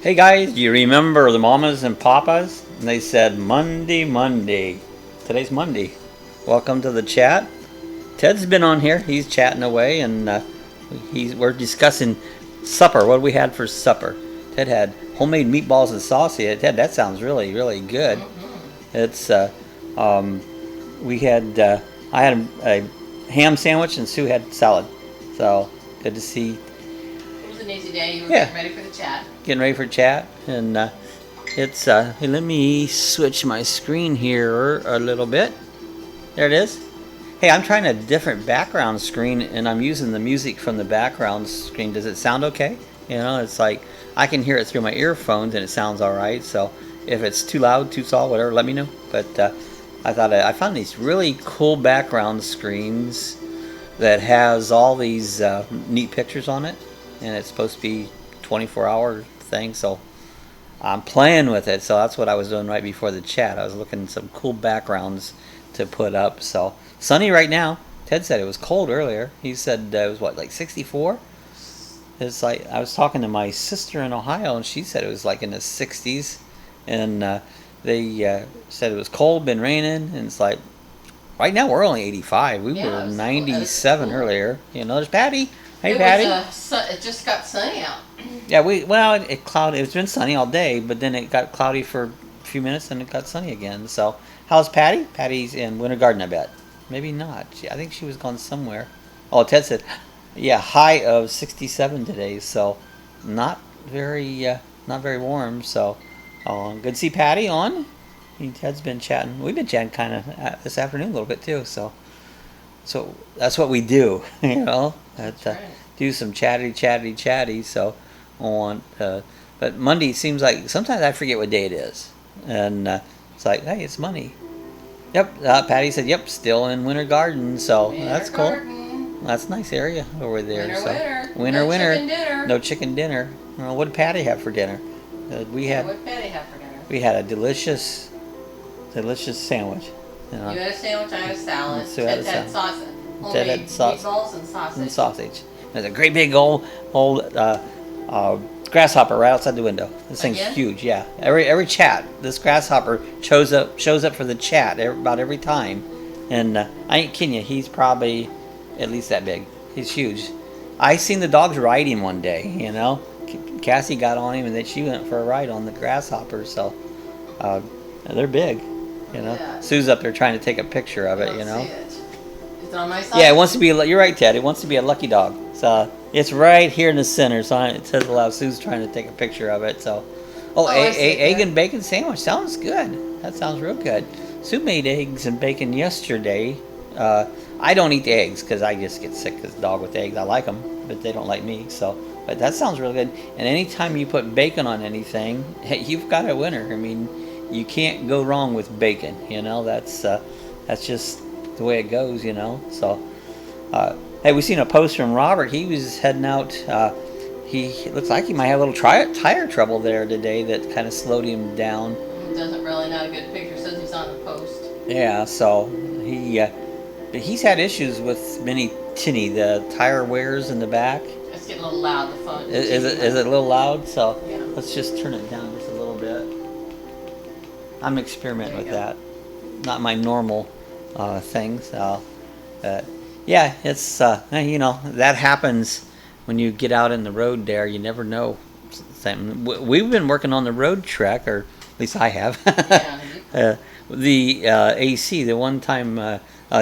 Hey guys, you remember the mamas and papas? And they said Monday, Monday. Today's Monday. Welcome to the chat. Ted's been on here. He's chatting away, and we're discussing supper. What we had for supper. Ted had homemade meatballs and sausage. Ted, that sounds really, really good. It's we had I had a ham sandwich and Sue had salad. So good to see. It was an easy day. You were getting ready for the chat. Getting ready for chat, and it's hey, let me switch my screen here a little bit. There it is. Hey, I'm trying a different background screen, and I'm using the music from the background screen. Does it sound okay? You know, it's like I can hear it through my earphones, and it sounds all right. So if it's too loud, too soft, whatever, let me know. But I found these really cool background screens that has all these neat pictures on it, and it's supposed to be 24-hour thing, so I'm playing with it. So that's what I was doing right before the chat. I was looking at some cool backgrounds to put up. So sunny right now. Ted said it was cold earlier. He said it was what, like 64? It's like I was talking to my sister in Ohio, and she said it was like in the 60s, and they said it was cold, been raining, and it's like right now we're only 85. We were 97 earlier. You know, there's Patty. Hey, Patty. It just got sunny out. Yeah, it cloudy. It's been sunny all day, but then it got cloudy for a few minutes, and it got sunny again. So, how's Patty? Patty's in Winter Garden, I bet. Maybe not. I think she was gone somewhere. Oh, Ted said, yeah, high of 67 today. So, not very warm. So, good to see Patty on. Ted's been chatting. We've been chatting kind of this afternoon a little bit too. So that's what we do, you know. Right. Do some chatty. So on, but Monday seems like sometimes I forget what day it is, and it's like, hey, it's Monday. Yep, Patty said, yep, still in Winter Garden, so that's cool. Garden. That's a nice area over there. Winter. Winter. No chicken dinner. Well, what did Patty have for dinner? What did Patty have for dinner? We had a delicious sandwich. You had a sandwich, I had a salad. Ted had sausage. Ted had meatballs and sausage. There's a great big old grasshopper right outside the window. This thing's huge. Yeah. Every chat, this grasshopper shows up for the chat about every time, and I ain't kidding you. He's probably at least that big. He's huge. I seen the dogs ride him one day. You know, Cassie got on him, and then she went for a ride on the grasshopper. So they're big. You know, yeah. Sue's up there trying to take a picture of it. You know. It's on my side. Yeah, it wants to be. You're right, Ted. It wants to be a lucky dog. So it's right here in the center. So it says allow. Sue's trying to take a picture of it. So, egg and bacon sandwich sounds good. That sounds real good. Sue made eggs and bacon yesterday. I don't eat the eggs because I just get sick as a dog with eggs. I like them, but they don't like me. So, but that sounds real good. And anytime you put bacon on anything, hey, you've got a winner. I mean, you can't go wrong with bacon. You know, that's just the way it goes, you know. So, hey, we seen a post from Robert. He was heading out. He looks like he might have a little tire trouble there today that kind of slowed him down. Doesn't really not a good picture. Says he's on the post. Yeah, so he's had issues with mini tinny, the tire wears in the back. It's getting a little loud. The phone. Is it a little loud? So yeah. Let's just turn it down just a little bit. I'm experimenting with that. Not my normal thing. So, yeah, it's you know, that happens when you get out in the road. There, you never know. We've been working on the road trek, or at least I have. Yeah. The AC, the one time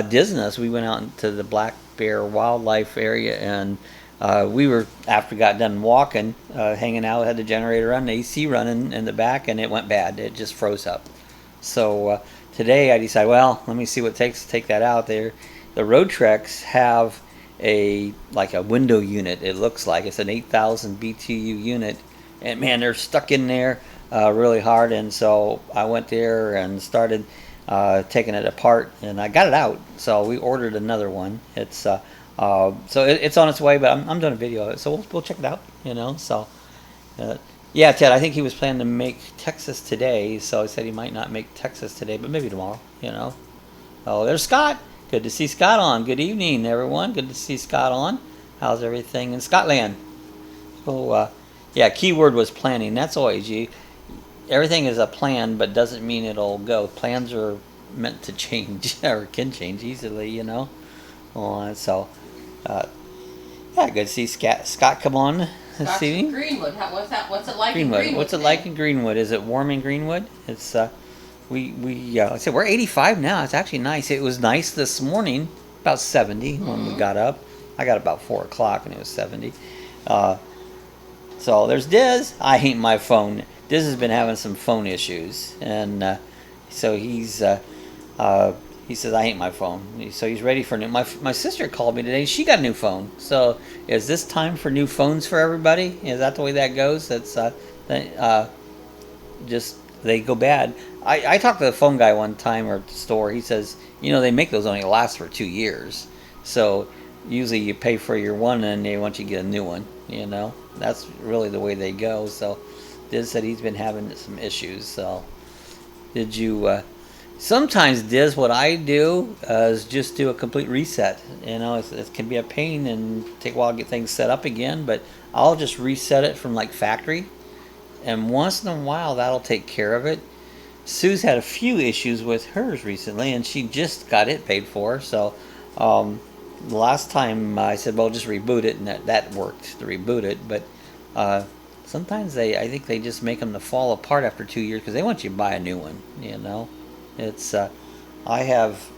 Disney, we went out into the Black Bear Wildlife area, and we were, after we got done walking, hanging out, had the generator running, the AC running in the back, and it went bad. It just froze up. So today I decided, well, let me see what it takes to take that out there. The road treks have like a window unit. It looks like it's an 8,000 BTU unit, and man, they're stuck in there really hard. And so I went there and started taking it apart, and I got it out. So we ordered another one. It's so it's on its way, but I'm doing a video of it, so we'll check it out. You know, so. Yeah, Ted, I think he was planning to make Texas today, so he said he might not make Texas today, but maybe tomorrow, you know. Oh, there's Scott. Good to see Scott on. Good evening, everyone. Good to see Scott on. How's everything in Scotland? So, Yeah, keyword was planning. That's always you. Everything is a plan, but doesn't mean it'll go. Plans are meant to change or can change easily, you know. So, uh, yeah, good to see Scott come on this Scott's from evening. Greenwood. What's that? What's it like Greenwood. in Greenwood? What's it today? like in Greenwood? Is it warm in Greenwood? It's like I said, we're 85 now. It's actually nice. It was nice this morning, about 70 when we got up. I got about 4 o'clock and it was 70. So there's Diz. I hate my phone. Diz has been having some phone issues, and so he says I hate my phone. So he's ready for new. My sister called me today. She got a new phone. So is this time for new phones for everybody? Is that the way that goes? That's just they go bad. I talked to the phone guy one time or at the store. He says, they make those only last for 2 years. So usually you pay for your one and they want you to get a new one. That's really the way they go. So Diz said he's been having some issues. So did you? Sometimes Diz, what I do is just do a complete reset. It can be a pain and take a while to get things set up again. But I'll just reset it from like factory, and once in a while that'll take care of it. Sue's had a few issues with hers recently, and she just got it paid for. So the last time I said, well, just reboot it, and that worked to reboot it. But sometimes I think they just make them to fall apart after 2 years because they want you to buy a new one. It's I have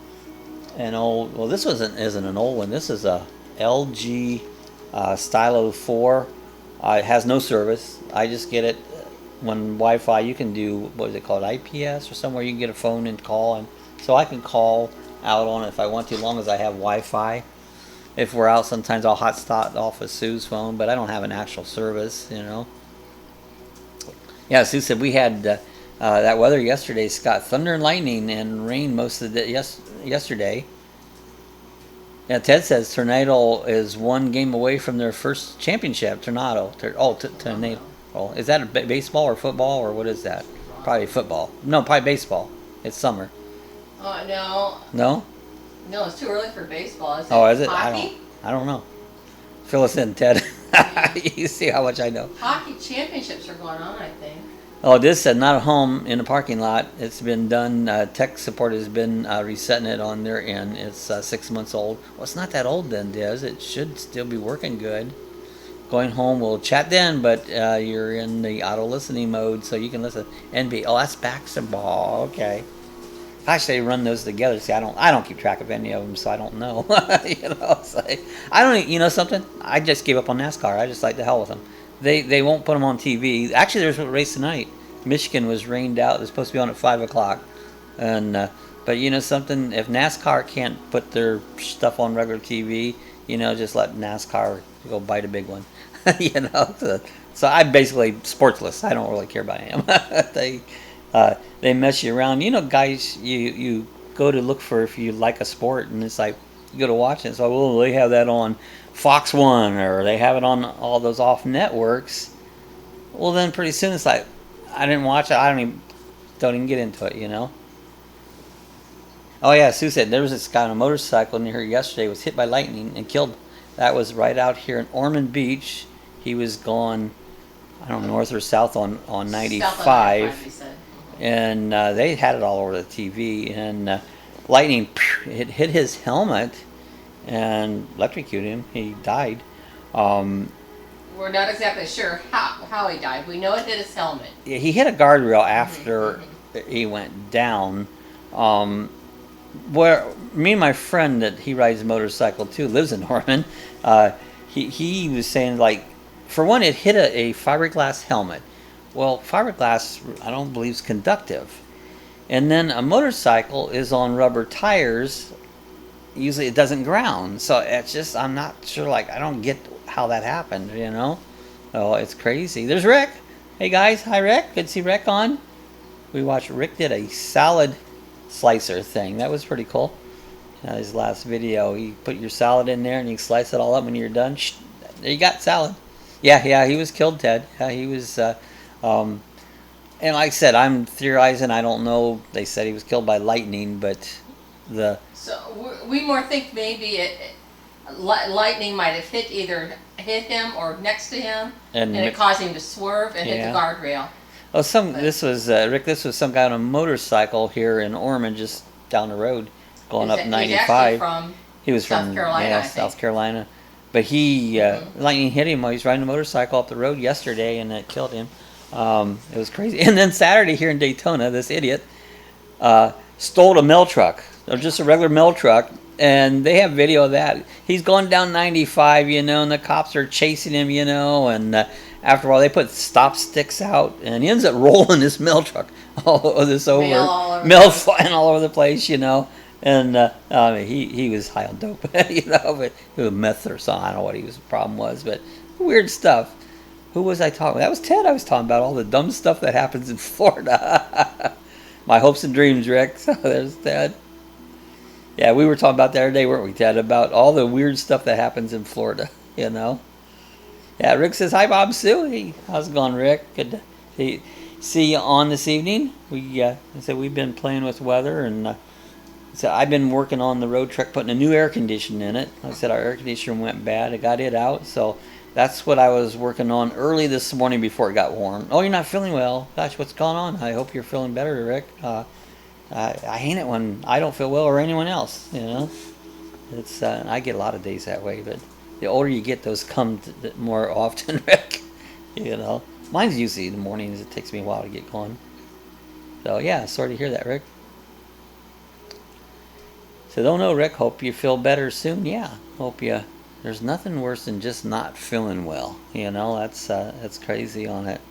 an old. Well, this isn't an old one. This is a LG Stylo 4. It has no service. I just get it when Wi-Fi. You can do, what is it called, IPS or somewhere you can get a phone and call, and so I can call out on it if I want to, as long as I have Wi-Fi. If we're out, sometimes I'll hotspot off of Sue's phone, but I don't have an actual service. Yeah, Sue said we had that weather yesterday, Scott. Thunder and lightning and rain most of the day yesterday. Yeah, Ted says Tornado is one game away from their first championship. Tornado. Oh, is that a baseball or football or what is that? Probably football. No, probably baseball. It's summer. No. No? No, it's too early for baseball. Is it? Hockey? I don't know. Fill us in, Ted. You see how much I know. Hockey championships are going on, I think. Oh, this said not at home in the parking lot. It's been done. Tech support has been resetting it on their end. It's 6 months old. Well, it's not that old then, Diz. It should still be working good. Going home, we'll chat then, but you're in the auto listening mode, so you can listen. NB. Oh, that's basketball. Okay. Gosh, they run those together. See, I don't keep track of any of them, so I don't know. I don't. Something. I just gave up on NASCAR. I just like the hell with them. They won't put them on TV. Actually, there's a race tonight. Michigan was rained out. It's supposed to be on at 5 o'clock. And but something. If NASCAR can't put their stuff on regular TV, just let NASCAR go bite a big one. So I'm basically sportsless. I don't really care about them. They mess you around. Guys, you go to look for if you like a sport, and it's like you go to watch it. So they have that on Fox 1, or they have it on all those off networks. Well, then pretty soon it's like I didn't watch it. I don't even get into it. Oh yeah, Sue said there was this guy on a motorcycle near here yesterday, was hit by lightning and killed. That was right out here in Ormond Beach. He was going, I don't know, north or south on 95. South on 95, he said. And they had it all over the TV. And lightning hit his helmet and electrocuted him. He died. We're not exactly sure how he died. We know it hit his helmet. Yeah, he hit a guardrail after he went down. Where me and my friend that he rides a motorcycle too lives in Norman. He was saying, like, for one, it hit a fiberglass helmet. Well, fiberglass I don't believe is conductive, and then a motorcycle is on rubber tires. Usually it doesn't ground, so it's just I'm not sure. Like, I don't get how that happened. Oh, it's crazy. There's Rick. Hey guys, hi Rick. Good to see Rick on. We watched Rick did a salad slicer thing. That was pretty cool. His last video, he put your salad in there and you slice it all up when you're done. There you got salad. Yeah, he was killed, Ted. Yeah, he was. And like I said, I'm theorizing. I don't know. They said he was killed by lightning, but So we more think maybe lightning might have hit either hit him or next to him, And and it caused him to swerve and hit Yeah. the guardrail. Oh, this was Rick. This was some guy on a motorcycle here in Ormond, just down the road, going up He's 95. actually from He was South from Carolina, I think. South Carolina, but he lightning hit him while he was riding a motorcycle up the road yesterday, and it killed him. It was crazy. And then Saturday here in Daytona, this idiot stole a mail truck, or just a regular mail truck, and they have video of that. He's going down 95, you know, and the cops are chasing him, you know, and after a while they put stop sticks out, and he ends up rolling this mail truck all over this over. Mail flying all over the place, you know. And he was high on dope, you know, but it was meth or something. I don't know what his problem was, but weird stuff. Who was I talking? That was Ted. I was talking about all the dumb stuff that happens in Florida. My hopes and dreams, Rick. So there's Ted. Yeah, we were talking about the other day, weren't we, Ted? About all the weird stuff that happens in Florida, you know. Yeah, Rick says, hi, Bob Sue. Hey, how's it going, Rick? Good to see you on this evening. I said we've been playing with weather, and so I've been working on the road truck, putting a new air conditioner in it. Like I said, our air conditioner went bad. I got it out, so that's what I was working on early this morning before it got warm. Oh, you're not feeling well. Gosh, what's going on? I hope you're feeling better, Rick. I hate it when I don't feel well or anyone else, you know. It's I get a lot of days that way, but the older you get, those come more often, Rick. You know, mine's usually in the mornings. It takes me a while to get going. So yeah, sorry to hear that, Rick. So don't know, Rick. Hope you feel better soon. Yeah, hope you. There's nothing worse than just not feeling well. You know, that's crazy on it.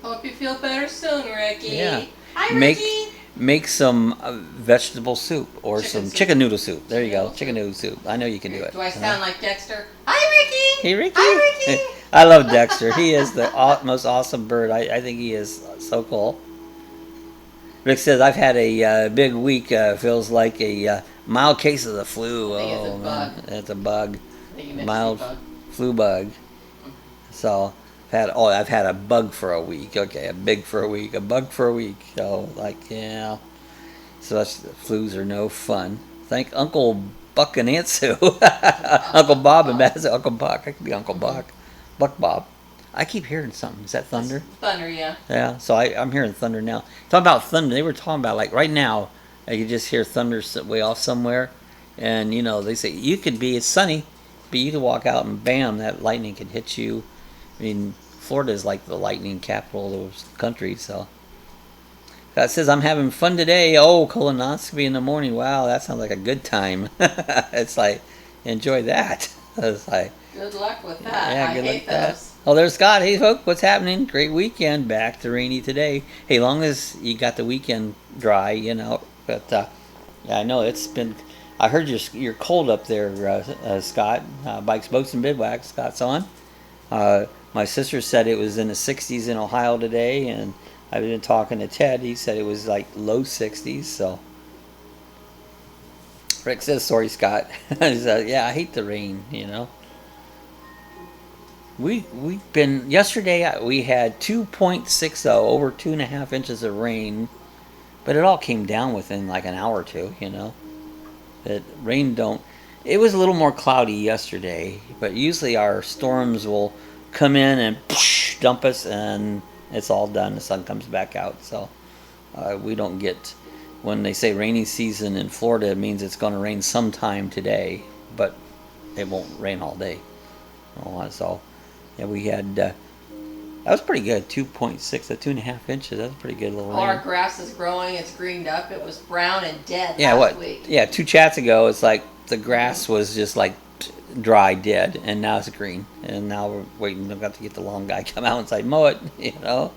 Hope you feel better soon, Ricky. Yeah. Hi, Ricky. Make some vegetable soup or some chicken noodle soup. There you go, chicken noodle soup. I know you can do it. Do I sound like Dexter? Hi, Ricky. Hey, Ricky. Hi, Ricky. I love Dexter. He is the most awesome bird. I think he is so cool. Rick says, I've had a big week. Feels like a mild case of the flu. I think it's a bug. It's a bug. I think you meant Mild bug. flu bug. So I've had a bug for a week. Okay, a bug for a week. So like, yeah. So flus are no fun. Thank Uncle Buck and Aunt Sue. Uncle Bob and Matt. Uncle Buck. I could be Uncle Buck. Buck Bob. I keep hearing something. Is that thunder? It's thunder, yeah. Yeah. So I'm hearing thunder now. Talking about thunder. They were talking about like right now. You just hear thunder way off somewhere, and you know they say it's sunny, but you could walk out and bam, that lightning could hit you. I mean, Florida is like the lightning capital of the country, so. That says, I'm having fun today. Oh, colonoscopy in the morning. Wow, that sounds like a good time. It's like, enjoy that. It's like, good luck with that. Yeah, I good luck hate with that. those. Oh, there's Scott. Hey, folks, what's happening? Great weekend. Back to rainy today. Hey, long as you got the weekend dry, you know. But, yeah, I know it's been... I heard you're cold up there, Scott. Bikes, boats, and bivouacs. Scott's on. My sister said it was in the 60s in Ohio today, and I've been talking to Ted. He said it was like low 60s, so. Rick says, sorry, Scott. Yeah, I hate the rain, you know. We've been, yesterday we had 2.60, over 2.5 inches of rain, but it all came down within like an hour or two, you know. It was a little more cloudy yesterday, but usually our storms will come in and dump us, and it's all done. The sun comes back out, so we don't get, when they say rainy season in Florida, it means it's going to rain sometime today, but it won't rain all day. So yeah, we had that was pretty good. 2.6 to 2.5 inches. That's pretty good little rain. Our grass is growing. It's greened up. It was brown and dead Yeah, last week. Yeah, 2 chats ago, it's like the grass was just like dry, dead, and now it's green. And now we're waiting. I've got to get the long guy come out and say, mow it, you know.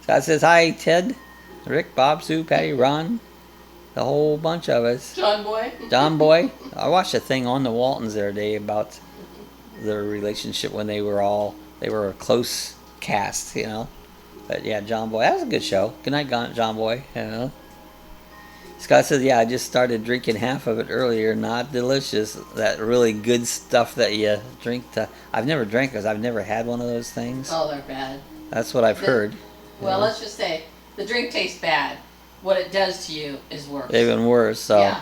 Scott says, hi, Ted, Rick, Bob, Sue, Patty, Ron, the whole bunch of us. John Boy. I watched a thing on the Waltons the other day about their relationship when they were a close cast, you know. But yeah, John Boy, that was a good show. Good night, John Boy, you know. Scott says, yeah, I just started drinking half of it earlier. Not delicious. That really good stuff that you drink. I've never drank because I've never had one of those things. Oh, they're bad. That's what I've heard. Well, let's just say the drink tastes bad. What it does to you is worse. Even worse. So yeah.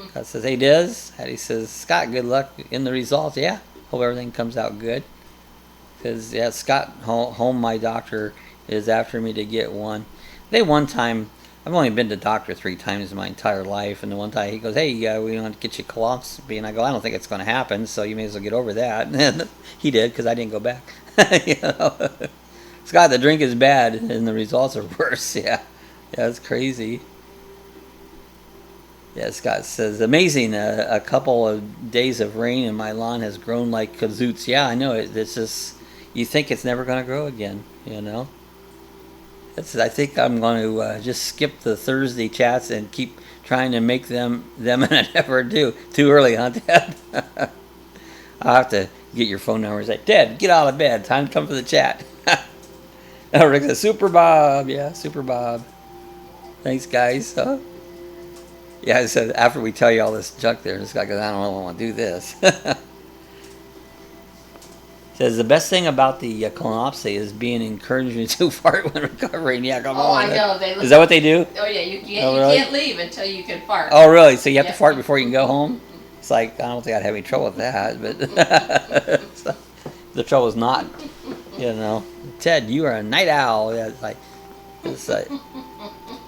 Scott says, hey, Diz. Hattie says, Scott, good luck in the results. Yeah. Hope everything comes out good. Because, yeah, Scott Home, my doctor, is after me to get one. One time, I've only been to the doctor 3 times in my entire life, and the one time he goes, hey, we want to get you colonoscopy, and I go, I don't think it's going to happen, so you may as well get over that. And he did, because I didn't go back. You know? Scott, the drink is bad, and the results are worse. Yeah, it's crazy. Yeah, Scott says, amazing, a couple of days of rain and my lawn has grown like kazoots. Yeah, I know, it's just, you think it's never going to grow again, you know? I think I'm going to just skip the Thursday chats and keep trying to make them and I never do. Too early, huh, Dad? I'll have to get your phone number and say, Dad, get out of bed. Time to come for the chat. Rick says, Super Bob. Yeah, Super Bob. Thanks, guys. Yeah, I said, after we tell you all this junk there, this guy goes, I don't know if I want to do this. Says the best thing about the colonoscopy is being encouraged to fart when recovering. Yeah, come on. I know. Is that what they do? Oh yeah, you can't leave until you can fart. Oh really? So you have to fart before you can go home? It's like, I don't think I'd have any trouble with that, but so, the trouble is not, you know. Ted, you are a night owl. Yeah, it's like,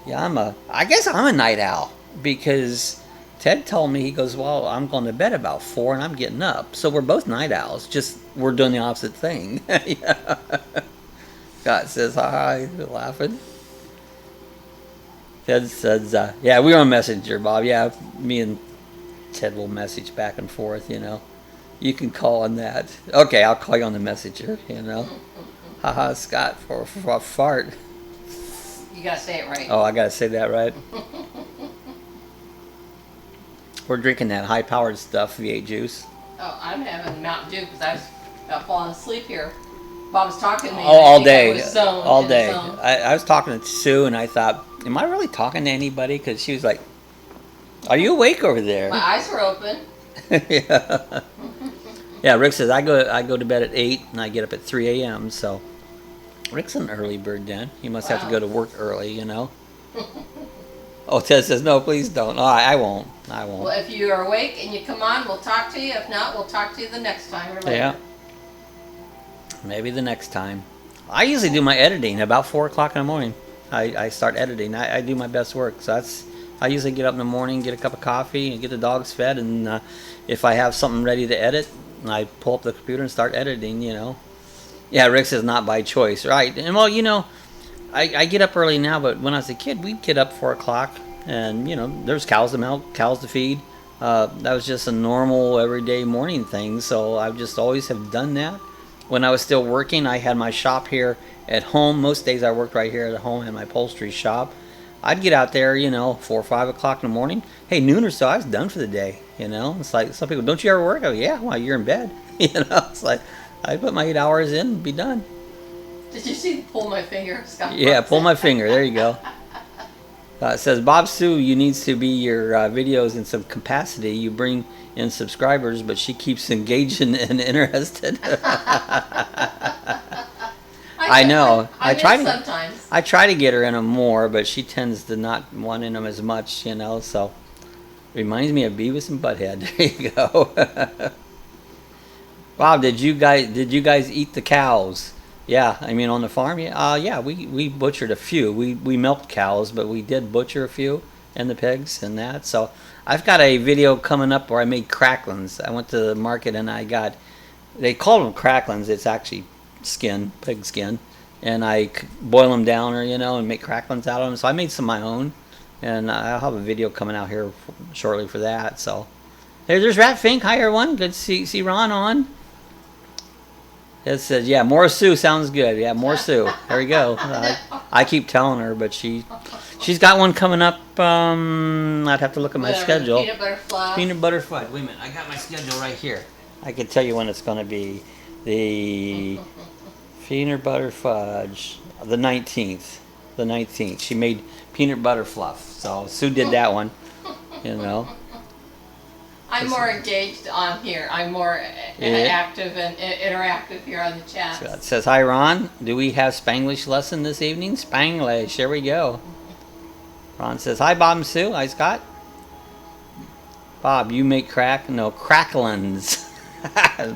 yeah, I guess I'm a night owl because Ted told me, he goes, well, I'm going to bed about 4 and I'm getting up. So we're both night owls, just we're doing the opposite thing. Yeah. Scott says, hi, laughing. Ted says, yeah, we're on Messenger, Bob. Yeah, me and Ted will message back and forth, you know. You can call on that. Okay, I'll call you on the Messenger, you know. Haha, Scott, for a fart. You got to say it right. Oh, I got to say that right. We're drinking that high-powered stuff, V8 juice. Oh, I'm having Mountain Dew because I was about falling asleep here. Bob was talking to me. All day. All day. I was talking to Sue, and I thought, am I really talking to anybody? Because she was like, are you awake over there? My eyes were open. Yeah. Yeah, Rick says, I go to bed at 8, and I get up at 3 a.m., so Rick's an early bird then. He must have to go to work early, you know. Oh, Ted says, no, please don't. Oh, I won't. Well, if you are awake and you come on, we'll talk to you. If not, we'll talk to you the next time or later. Yeah. Maybe the next time. I usually do my editing about 4 o'clock in the morning. I start editing. I do my best work. So I usually get up in the morning, get a cup of coffee, and get the dogs fed. And if I have something ready to edit, I pull up the computer and start editing, you know. Yeah, Rick says not by choice. Right. And, well, you know, I get up early now, but when I was a kid, we'd get up 4 o'clock. And, you know, there's cows to milk, cows to feed. That was just a normal, everyday morning thing. So I just always have done that. When I was still working, I had my shop here at home. Most days I worked right here at home in my upholstery shop. I'd get out there, you know, 4 or 5 o'clock in the morning. Hey, noon or so, I was done for the day, you know. It's like, some people, don't you ever work? I go, yeah, well, you're in bed. You know, it's like, I put my 8 hours in and be done. Did you see pull my finger, Scott? Yeah, pull my finger. There you go. It says, Bob Sue, you needs to be your videos in some capacity. You bring in subscribers, but she keeps engaging and interested. I know. I try to get her in them more, but she tends to not want in them as much, you know. So, reminds me of Beavis and Butthead. There you go. Bob, did you guys eat the cows? Yeah, I mean on the farm. Yeah, yeah, we butchered a few. We milked cows, but we did butcher a few, and the pigs and that. So I've got a video coming up where I made cracklings. I went to the market and they called them cracklings. It's actually pig skin, and I boil them down, or you know, and make cracklings out of them. So I made some of my own, and I'll have a video coming out here shortly for that. So there's Rat Fink. Hi everyone, good to see Ron on. It says, yeah, more Sue sounds good. Yeah, more Sue. There we go. I keep telling her, but she's got one coming up. I'd have to look at my schedule. Peanut butter fluff. Peanut butter fudge. Wait a minute. I got my schedule right here. I can tell you when it's going to be. The peanut butter fudge, the 19th. The 19th. She made peanut butter fluff. So Sue did that one, you know. I'm more engaged on here. I'm more active and interactive here on the chat. So it says, hi Ron, do we have Spanglish lesson this evening? Spanglish, here we go. Ron says, hi Bob and Sue. Hi Scott. Bob, you make cracklins.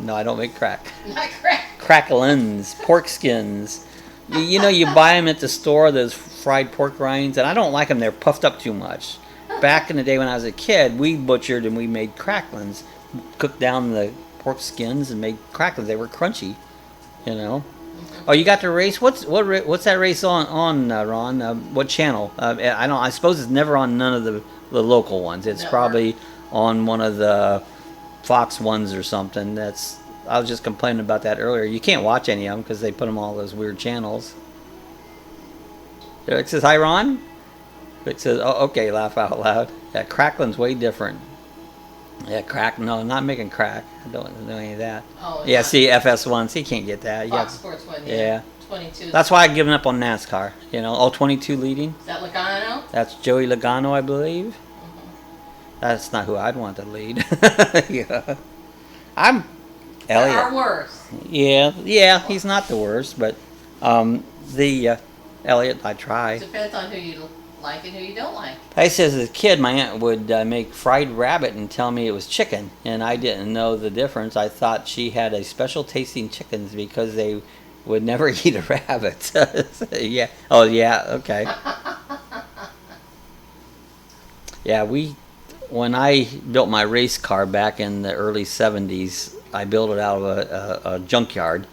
No, I don't make crack. Not crack. Cracklins, pork skins. You know, you buy them at the store, those fried pork rinds, and I don't like them. They're puffed up too much. Back in the day when I was a kid, we butchered and we made cracklins. Cooked down the pork skins and made cracklins. They were crunchy, you know. Oh, you got the race? What's that race on Ron? What channel? I suppose it's never on none of the local ones. It's probably on one of the Fox ones or something. I was just complaining about that earlier. You can't watch any of them because they put them on all those weird channels. It says, "Hi, Ron." It says, "Oh, okay." Laugh out loud. Yeah, cracklin's way different. Yeah, crack. No, I'm not making crack. I don't know any of that. Oh, yeah, see, FS1. See, you can't get that. Fox Sports one. Yeah. 22. That's why I've given up on NASCAR. You know, 22 leading. Is that Logano? That's Joey Logano, I believe. That's not who I'd want to lead. Yeah. I'm Elliot. There are worse. Yeah, he's not the worst, but Elliot, I try. Depends on who you like and who you don't like. I says as a kid, my aunt would make fried rabbit and tell me it was chicken, and I didn't know the difference. I thought she had a special tasting chickens because they would never eat a rabbit. Yeah. Oh, yeah. Okay. Yeah, when I built my race car back in the early 70s, I built it out of a junkyard,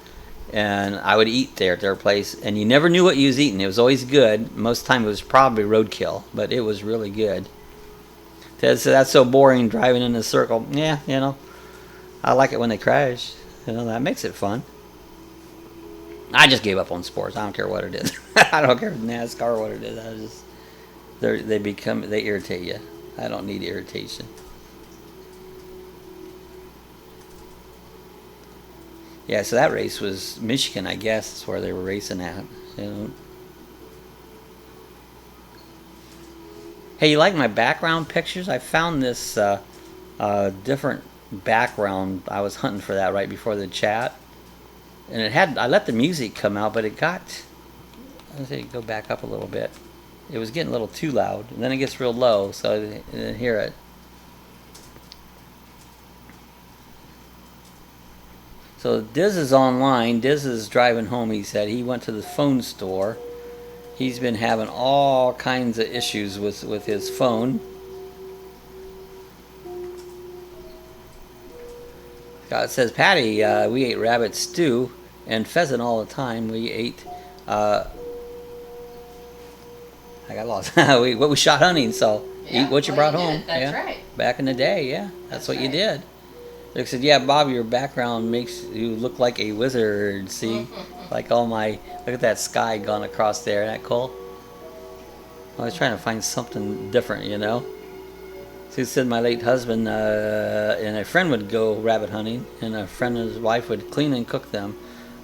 and I would eat there at their place, and you never knew what you was eating. It was always good. Most of the time it was probably roadkill, but it was really good. That's so boring driving in a circle. Yeah, you know, I like it when they crash. You know, that makes it fun. I just gave up on sports. I don't care what it is. I don't care if NASCAR or what it is. They irritate you. I don't need irritation. Yeah, so that race was Michigan, I guess. That's where they were racing at. You know. Hey, you like my background pictures? I found this different background. I was hunting for that right before the chat. And I let the music come out, but it got, let's see, go back up a little bit. It was getting a little too loud, and then it gets real low, so I didn't hear it. So Diz is online. Diz is driving home, he said. He went to the phone store. He's been having all kinds of issues with his phone. It says, Patty, we ate rabbit stew and pheasant all the time. We ate, I got lost. we shot hunting, so eat what you brought home. That's right. Back in the day, yeah. That's what you did. They said, yeah, Bob, your background makes you look like a wizard. See? Like look at that sky gone across there. Isn't that cool? I was trying to find something different, you know? So he said my late husband and a friend would go rabbit hunting, and a friend and his wife would clean and cook them.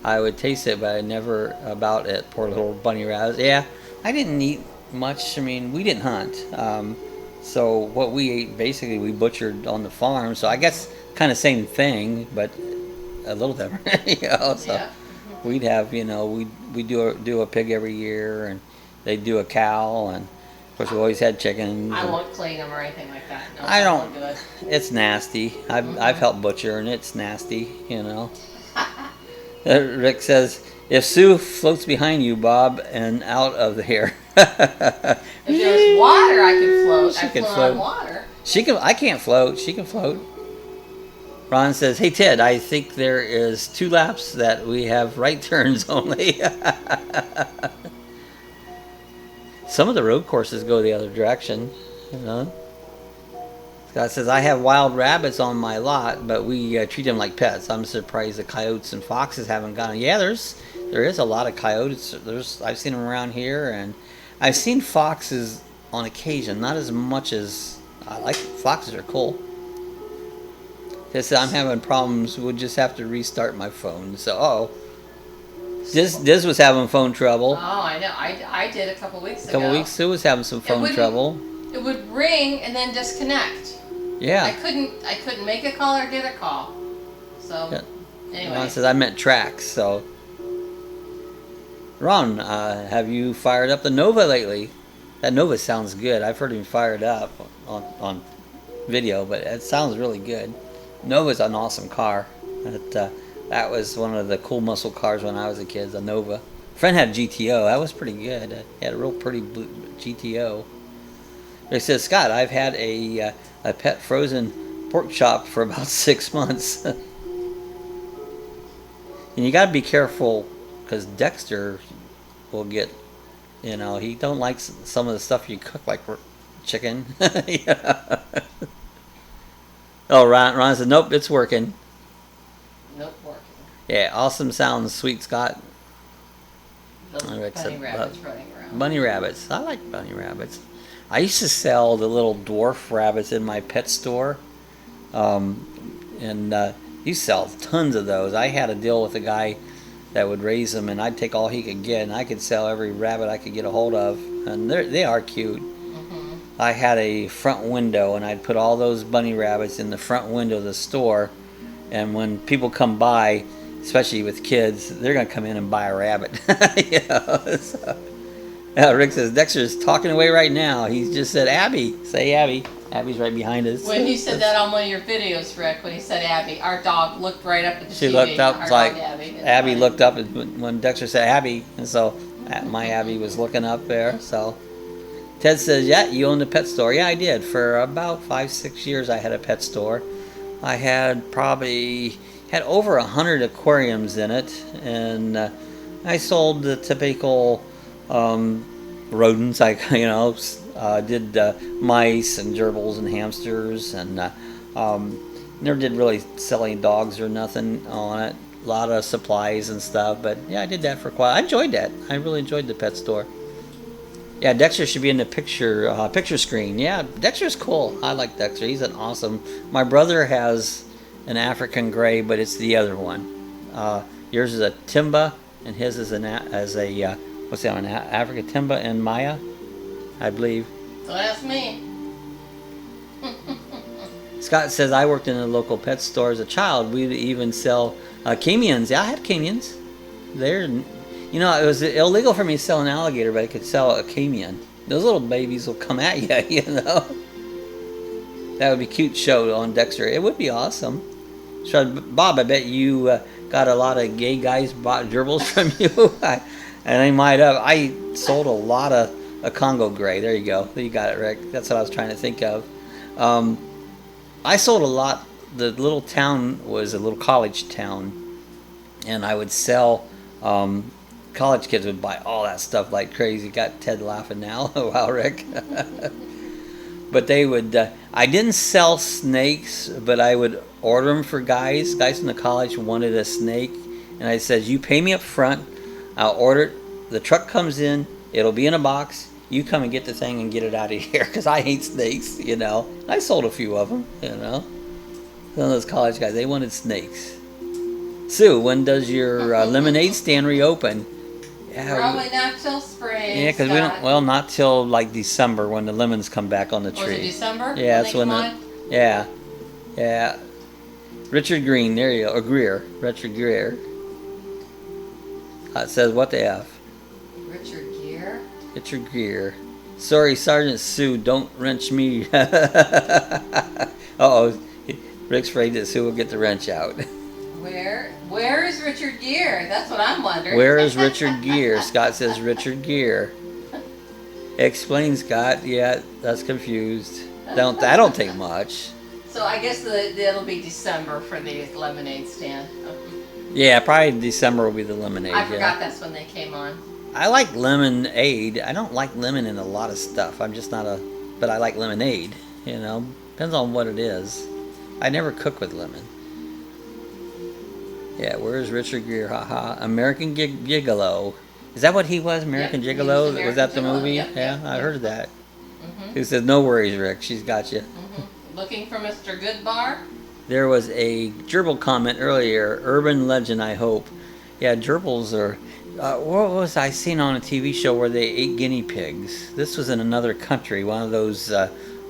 I would taste it, but I never about it. Poor little bunny rabbits. Yeah, I didn't eat much. I mean, we didn't hunt. So what we ate, basically, we butchered on the farm. So I guess kind of same thing, but a little different. You know, so yeah. We'd have, you know, we do a pig every year, and they'd do a cow, and of course we always had chickens. I won't clean them or anything like that. No, I don't do it. It's nasty. I've helped butcher, and it's nasty. You know. Rick says, if Sue floats behind you, Bob, and out of here. If there's water, I can float. She can float on water. I can't float. She can float. Ron says, hey, Ted, I think there is 2 laps that we have right turns only. Some of the road courses go the other direction, you know. Scott says, I have wild rabbits on my lot, but we treat them like pets. I'm surprised the coyotes and foxes haven't gone. Yeah, there is a lot of coyotes. I've seen them around here, and I've seen foxes on occasion, not as much as I like. Foxes are cool. They said, I'm having problems. We'll just have to restart my phone. So, Diz was having phone trouble. Oh, I know. I did a couple weeks ago. Sue was having some phone trouble. It would ring and then disconnect. Yeah. I couldn't make a call or get a call. So, yeah. Anyway. Ron says, I meant tracks, so. Ron, have you fired up the Nova lately? That Nova sounds good. I've heard him fire it up on video, but it sounds really good. Nova's an awesome car. That was one of the cool muscle cars when I was a kid, the Nova. Friend had a GTO. That was pretty good. It had a real pretty blue GTO. They said, Scott, I've had a pet frozen pork chop for about 6 months. And you got to be careful because Dexter will get, he don't like some of the stuff you cook, like chicken. Yeah. Oh, Ron said, nope, it's working. Nope, working. Yeah, awesome sounds, sweet Scott. Bunny rabbits running around. Bunny rabbits. I like bunny rabbits. I used to sell the little dwarf rabbits in my pet store. You sell tons of those. I had a deal with a guy that would raise them, and I'd take all he could get, and I could sell every rabbit I could get a hold of. And they are cute. Mm-hmm. I had a front window, and I'd put all those bunny rabbits in the front window of the store. And when people come by, especially with kids, they're going to come in and buy a rabbit. Rick says, Dexter's talking away right now. He just said, Abby. Say Abby. Abby's right behind us. When he said that on one of your videos, Rick, when he said Abby, our dog looked right up at the TV. She looked up, like, Abby funny. Looked up when Dexter said Abby. And so my Abby was looking up there. So Ted says, yeah, you owned a pet store. Yeah, I did. For about 5-6 years, I had a pet store. I had over 100 aquariums in it, and I sold the typical rodents. I did mice and gerbils and hamsters, and never did really sell any dogs or nothing on it. A lot of supplies and stuff, but yeah, I did that for a while. I enjoyed that. I really enjoyed the pet store. Yeah, Dexter should be in the picture screen. Yeah, Dexter's cool. I like Dexter. He's an awesome. My brother has an African gray, but it's the other one. Yours is a Timba, and his is an African Timba and Maya, I believe. So that's me. Scott says, I worked in a local pet store as a child. We'd even sell camions. Yeah, I had camions. It was illegal for me to sell an alligator, but I could sell a camion. Those little babies will come at you, That would be a cute show on Dexter. It would be awesome. So, Bob, I bet you got a lot of gay guys bought gerbils from you. And they might have. I sold a lot of a Congo gray. There you go. You got it, Rick. That's what I was trying to think of. I sold a lot. The little town was a little college town. And I would sell... college kids would buy all that stuff like crazy. Got Ted laughing now. Wow, Rick. But they would... I didn't sell snakes, but I would order them for guys. Guys in the college wanted a snake. And I said, you pay me up front. I'll order it. The truck comes in. It'll be in a box. You come and get the thing and get it out of here. Because I hate snakes, I sold a few of them, Some of those college guys, they wanted snakes. Sue, when does your lemonade stand reopen? Yeah, probably not till spring. Yeah, because we don't. Well, not till like December when the lemons come back on the tree. Was it December? Yeah, that's when the. Yeah. Richard Green, there you go. Or Greer, Richard Greer. It says what the F? Richard Gere. Richard Greer. Sorry, Sergeant Sue, don't wrench me. Uh-oh, Rick's afraid that Sue will get the wrench out. Where is Richard Gere? That's what I'm wondering. Where is Richard Gere? Scott says Richard Gere. Explain, Scott. Yeah, that's confused. I don't take much. So I guess it'll be December for the lemonade stand. Yeah, probably December will be the lemonade. I forgot that's when they came on. I like lemonade. I don't like lemon in a lot of stuff. I'm just not but I like lemonade. Depends on what it is. I never cook with lemon. Yeah, where's Richard Gere? Haha. American Gigolo. Is that what he was? American Gigolo? Was that the movie? Yep, yeah, I heard of that. Mm-hmm. He says, no worries, Rick. She's got you. Mm-hmm. Looking for Mr. Goodbar? There was a gerbil comment earlier. Urban legend, I hope. Yeah, gerbils are... what was I seen on a TV show where they ate guinea pigs? This was in another country. One of those...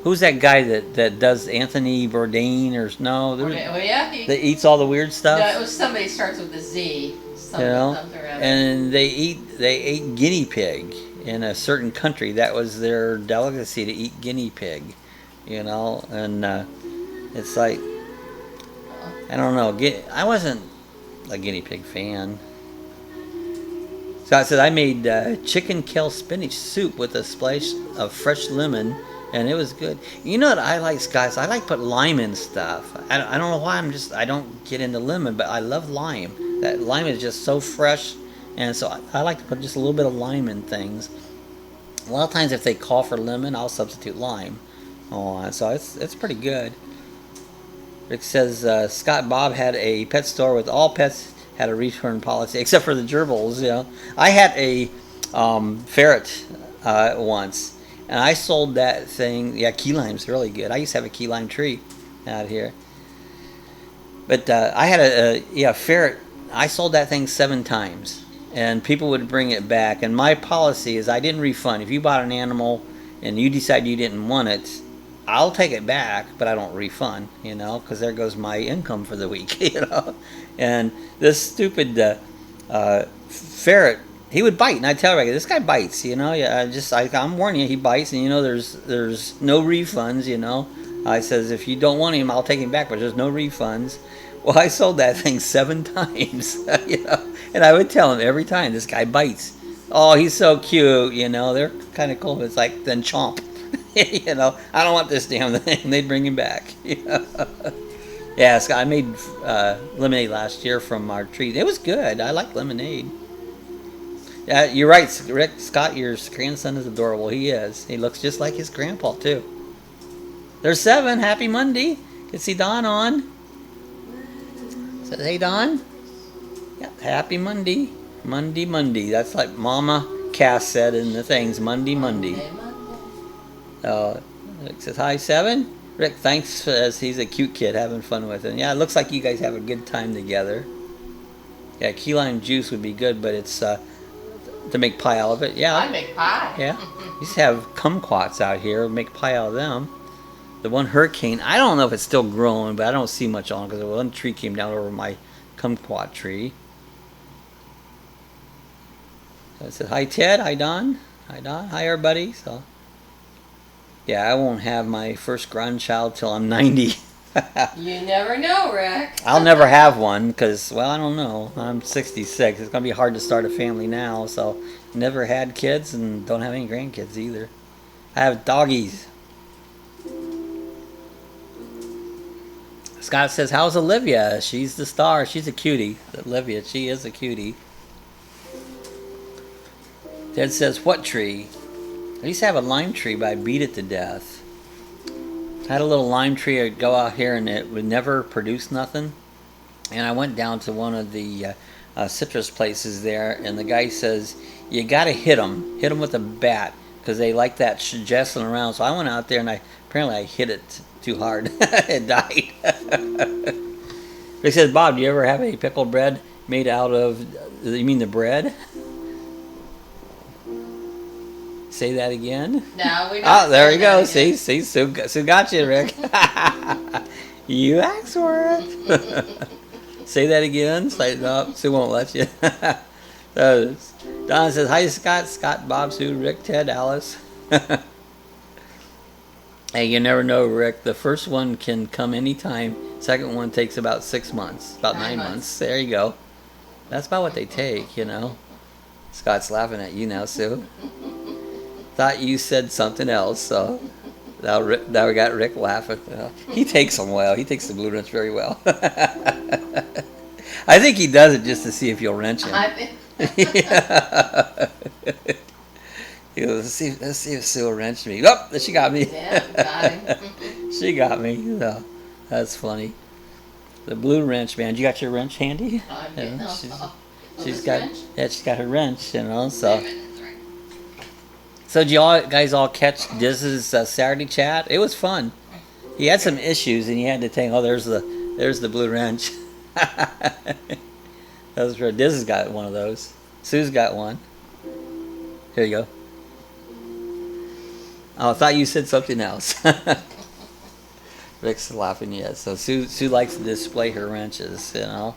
who's that guy that does Anthony Bourdain or no? That eats all the weird stuff. No, it was somebody starts with a Z. And they ate guinea pig in a certain country. That was their delicacy to eat guinea pig, and it's like I don't know. I wasn't a guinea pig fan. So I said I made chicken kale spinach soup with a splash of fresh lemon, and it was good. You know what I like, Scott? I like put lime in stuff. I don't know why I don't get into lemon, but I love lime. That lime is just so fresh, and so I like to put just a little bit of lime in things. A lot of times if they call for lemon, I'll substitute lime. Oh, so it's pretty good. Rick says Scott Bob had a pet store with all pets had a return policy, except for the gerbils. You know, I had a ferret once, and I sold that thing. Yeah, key lime's really good. I used to have a key lime tree out here, but I had a ferret. I sold that thing 7 times, and people would bring it back. And my policy is I didn't refund. If you bought an animal and you decide you didn't want it, I'll take it back, but I don't refund, you know, because there goes my income for the week, you know. And this stupid ferret, he would bite, and I tell everybody, this guy bites, you know. Yeah, I'm warning you, he bites, and you know, there's no refunds, you know. I says if you don't want him, I'll take him back, but there's no refunds. Well, I sold that thing 7 times, you know, and I would tell him every time, this guy bites. Oh, he's so cute, you know. They're kind of cool. It's like then chomp. You know, I don't want this damn thing. They'd bring him back. You know? Yeah, Scott, I made lemonade last year from our tree. It was good. I like lemonade. Yeah, you're right, Rick. Scott, your grandson is adorable. He is. He looks just like his grandpa, too. There's 7. Happy Monday. Can see Don on. Says, hey, Don. Yeah, happy Monday. Monday. That's like Mama Cass said in the things. Monday. Rick says, hi, 7. Rick, thanks, says he's a cute kid having fun with it. Yeah, it looks like you guys have a good time together. Yeah, key lime juice would be good, but it's to make pie out of it. Yeah. I make pie. Yeah. Used to have kumquats out here, make pie out of them. The one hurricane, I don't know if it's still growing, but I don't see much on it because one tree came down over my kumquat tree. So I said, hi, Ted. Hi, Don. Hi, everybody. So, yeah, I won't have my first grandchild till I'm 90. You never know, Rick. I'll never have one because, well, I don't know. I'm 66. It's going to be hard to start a family now, so never had kids and don't have any grandkids either. I have doggies. Scott says, how's Olivia? She's the star. She's a cutie. Olivia, she is a cutie. Ted says, what tree? I used to have a lime tree, but I beat it to death. I had a little lime tree. I'd go out here and it would never produce nothing. And I went down to one of the citrus places there, and the guy says, you got to hit them. Hit them with a bat because they like that jostling around. So I went out there and apparently I hit it too hard. It died. He says, Bob, do you ever have a pickled bread made out of, you mean the bread? Say that again. No, we don't. Oh, there you go. See, Sue got you, Rick. You asked for it. Say that again. No, Sue won't let you. So, Don says, hi, Scott, Bob, Sue, Rick, Ted, Alice. Hey, you never know, Rick. The first one can come anytime. Second one takes about 6 months. About 9 months. There you go. That's about what they take, you know. Scott's laughing at you now, Sue. Thought you said something else, so now we got Rick laughing. He takes them well. He takes the blue wrench very well. I think he does it just to see if you'll wrench him. Yeah. Let's see if Sue will wrench me. Oh, she got me. Yeah, got him. She got me. No, that's funny. The blue wrench, man. You got your wrench handy? She's got her wrench, you know. So did you guys all catch Diz's Saturday chat? It was fun. He had some issues, and he had to think, oh, there's the blue wrench. That was for Diz has got one of those. Sue's got one. Here you go. Oh, I thought you said something else. Rick's laughing yet. So Sue likes to display her wrenches, you know.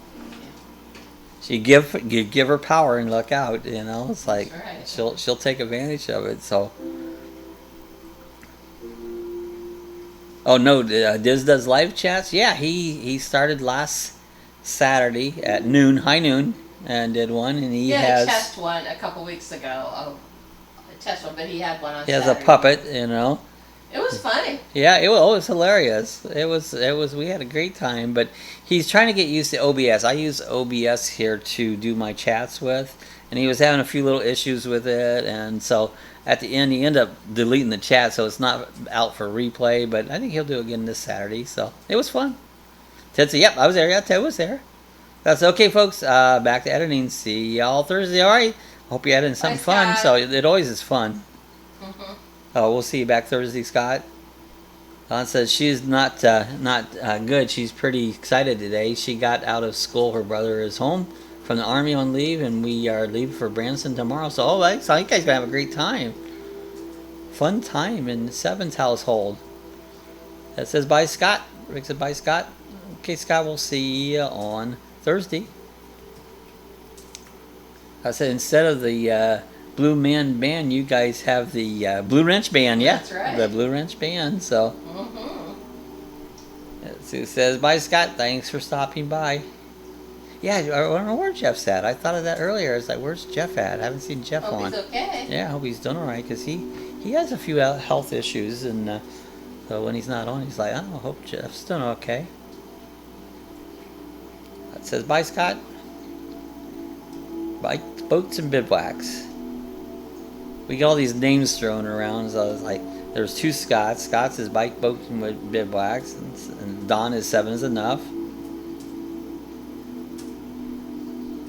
You give her power and look out, you know. It's like right. She'll take advantage of it. So Oh no, Diz does live chats. Yeah, he started last Saturday at noon, high noon, and did one, and he has a test one a couple weeks ago. A test one, but he had one on. He has Saturday. a puppet, you know. It was funny. Yeah, it was hilarious. It was. We had a great time, but he's trying to get used to OBS. I use OBS here to do my chats with, and he was having a few little issues with it, and so at the end he ended up deleting the chat, so it's not out for replay. But I think he'll do it again this Saturday. So it was fun. Ted said, "Yep, I was there. Yeah, Ted was there." That's okay, folks. Back to editing. See y'all Thursday. All right. Hope you edited something fun. So it always is fun. Mm-hmm. Oh, we'll see you back Thursday, Scott. Dawn says she's not good. She's pretty excited today. She got out of school. Her brother is home from the army on leave, and we are leaving for Branson tomorrow. So, oh, I think you guys gonna have a great time. Fun time in the Seven's household. That says bye, Scott. Rick said bye, Scott. Okay, Scott. We'll see you on Thursday. I said instead of the Blue Man Band, you guys have the Blue Wrench Band. Yeah, that's right. The Blue Wrench Band. So, Sue says bye, Scott. Thanks for stopping by. Yeah, I don't know where Jeff's at. I thought of that earlier. I was like, where's Jeff at? I haven't seen Jeff hope on. He's okay. Yeah, I hope he's doing all right because he has a few health issues, and so when he's not on, he's like, I hope Jeff's doing okay. It says bye, Scott. Bye, boats and bivouacs. We get all these names thrown around, so I was like, there's two Scotts. Scott's is bike, boats, and bivouacs, and Don is 7 is enough.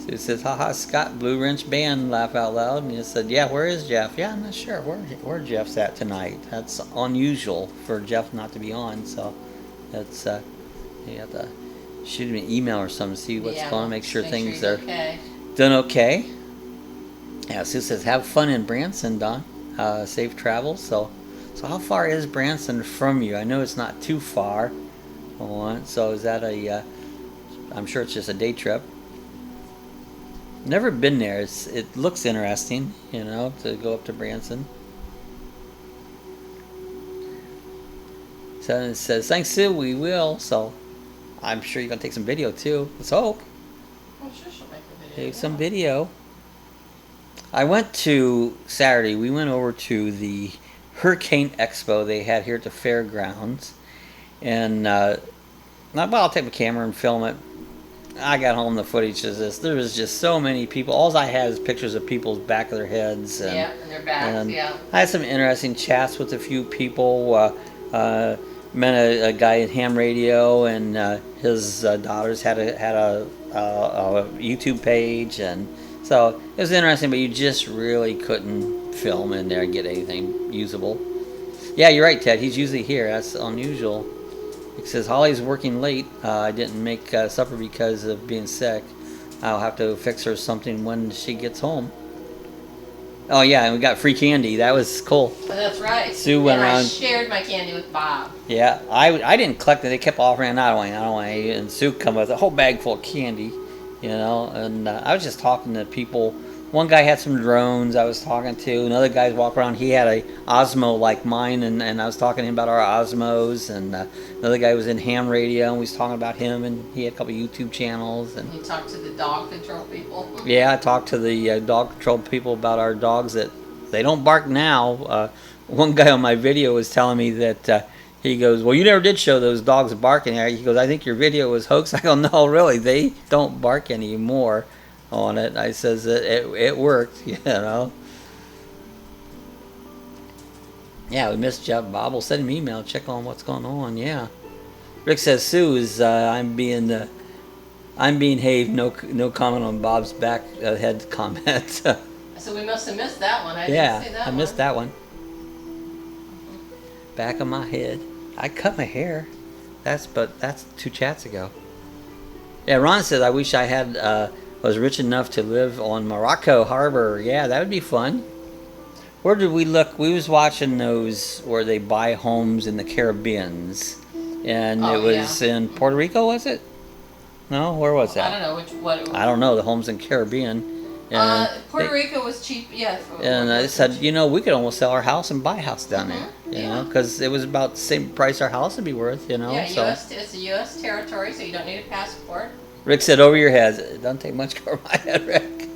So it says, haha, Scott, Blue Wrench Band, laugh out loud. And he said, yeah, where is Jeff? Yeah, I'm not sure where Jeff's at tonight. That's unusual for Jeff not to be on, so that's, you have to shoot him an email or something, see what's going on, make sure things are done okay. Yeah, Sue says, have fun in Branson, Don. Safe travels. So how far is Branson from you? I know it's not too far. So is that I'm sure it's just a day trip. Never been there. It looks interesting, to go up to Branson. So it says, thanks, Sue, we will. So I'm sure you're going to take some video, too. Let's hope. I'm sure she'll make a video. Take some video. I went to Saturday. We went over to the Hurricane Expo they had here at the fairgrounds, and I'll take my camera and film it. I got home. The footage is this. There was just so many people. All I had is pictures of people's back of their heads. And, and their backs. Yeah. I had some interesting chats with a few people. Met a guy at ham radio, and his daughters had a YouTube page, and so it was interesting, but you just really couldn't film in there and get anything usable. Yeah, you're right, Ted. He's usually here. That's unusual. It says, Holly's working late. I didn't make supper because of being sick. I'll have to fix her something when she gets home. Oh, yeah, and we got free candy. That was cool. Oh, that's right. Sue went around. I shared my candy with Bob. Yeah, I didn't collect it. They kept offering, I don't want any. And Sue come with a whole bag full of candy. And I was just talking to people. One guy had some drones I was talking to. Another guy walked around. He had a Osmo like mine, and I was talking to him about our Osmos. And another guy was in ham radio, and we was talking about him, and he had a couple YouTube channels. And you talked to the dog control people. Yeah, I talked to the dog control people about our dogs that they don't bark now. One guy on my video was telling me that he goes, well, you never did show those dogs barking. He goes, I think your video was hoax. I go, no, really, they don't bark anymore on it. I says it worked, Yeah, we missed Jeff. Bob will send him an email, check on what's going on. Yeah. Rick says, Sue is I'm being haved. No comment on Bob's back head comment. So we must have missed that one. I didn't see that one. I missed that one. Back of my head. I cut my hair. That's 2 chats ago. Yeah, Ron says, I wish I had was rich enough to live on Morocco Harbor. Yeah, that would be fun. Where did we look? We was watching those where they buy homes in the Caribbeans. And it was in Puerto Rico, was it? No, where was that? I don't know what. I don't know, the homes in Caribbean. Puerto Rico was cheap, yeah. And I said, you know, we could almost sell our house and buy a house down there, you know, because it was about the same price our house would be worth, you know. Yeah, so. it's a U.S. territory, so you don't need a passport. Rick said, over your heads. It doesn't take much to cover my head, Rick.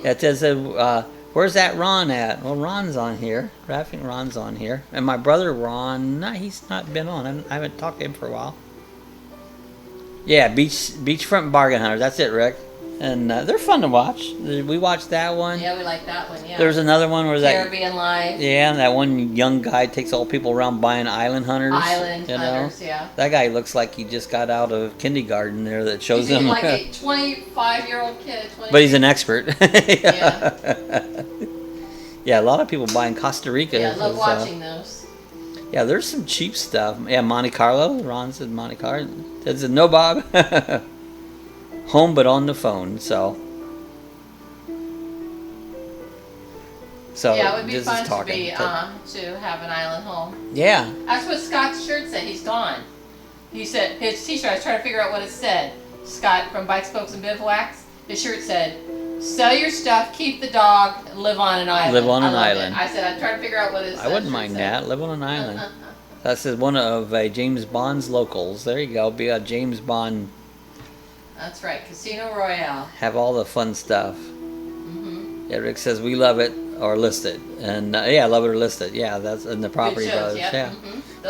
It says, where's that Ron at? Well, Ron's on here. Rafting Ron's on here. And my brother Ron, no, he's not been on. I haven't talked to him for a while. Yeah, Beachfront Bargain Hunters. That's it, Rick. And they're fun to watch. We watched that one. Yeah, we like that one, yeah. There's another one where Caribbean Live. Yeah, that one young guy takes all people around buying island hunters. Hunters, yeah. That guy looks like he just got out of kindergarten there that shows him. He's like a 25-year-old kid. But he's an expert. Yeah. Yeah, a lot of people buying Costa Rica. Yeah, I love watching those. Yeah, there's some cheap stuff. Yeah, Monte Carlo. Ron said Monte Carlo. Ted said, no, Bob. Home but on the phone, so yeah, it would be fun to have an island home. Yeah, that's what Scott's shirt said. He's gone. He said his T-shirt. I was trying to figure out what it said. Scott from Bike Spokes and Bivouacs. His shirt said, "Sell your stuff, keep the dog, and live on an island." Live on an island. I said I'm trying to figure out what it said. I wouldn't mind that. Live on an island. That says one of James Bond's locals. There you go. Be a James Bond. That's right, Casino Royale. Have all the fun stuff. Yeah, Rick says we love it or list it, and yeah, love it or list it. Yeah, that's in the Property Brothers. Yep. Yeah,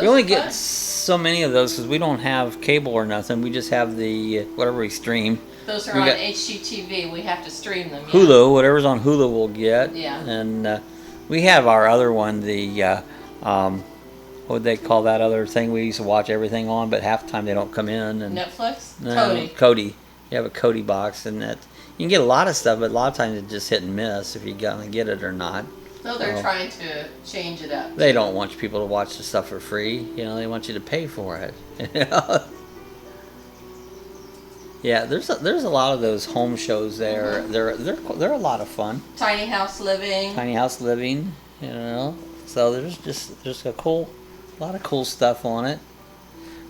we only get so many of those because we don't have cable or nothing. We just have the whatever we stream. Those are on HGTV. We have to stream them. Hulu, whatever's on Hulu, we'll get. Yeah. And we have our other one, the what would they call that other thing we used to watch everything on, but half the time they don't come in. And Netflix? Kodi. You have a Kodi box, and that you can get a lot of stuff, but a lot of times it's just hit and miss if you're gonna get it or not. No, they're trying to change it up. They don't want people to watch the stuff for free. You know, they want you to pay for it. Yeah, there's a lot of those home shows there. They're a lot of fun. Tiny House Living. Tiny House Living, you know. So there's a lot of cool stuff on it.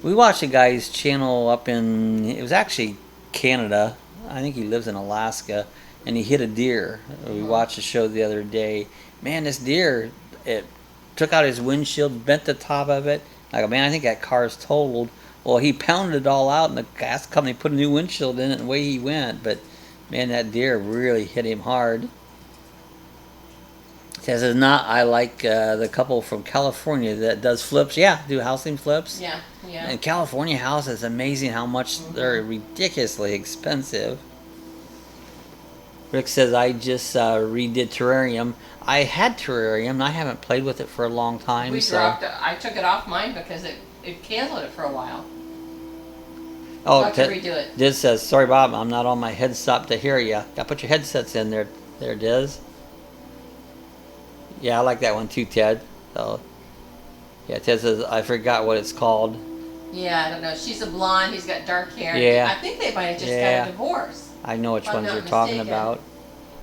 We watched a guy's channel up in, it was actually Canada. I think he lives in Alaska, and he hit a deer. We watched a show the other day. Man, this deer, it took out his windshield, bent the top of it. I go, man, I think that car's totaled. Well, he pounded it all out, and the gas company put a new windshield in it, and away he went. But man, that deer really hit him hard. Says it's not. I like the couple from California that does flips. Yeah, do housing flips. Yeah, yeah. And California houses, amazing how much they're ridiculously expensive. Rick says I just redid Terrarium. I had Terrarium, and I haven't played with it for a long time. I took it off mine because it canceled it for a while. Oh, I'll have to redo it. Diz says, sorry, Bob, I'm not on my headset to hear you. Got to put your headsets in there. There, Diz. Yeah, I like that one too, Ted. So, yeah, Ted says, I forgot what it's called. Yeah, I don't know. She's a blonde. He's got dark hair. Yeah. I think they might have just got a divorce. I know which ones you're talking about.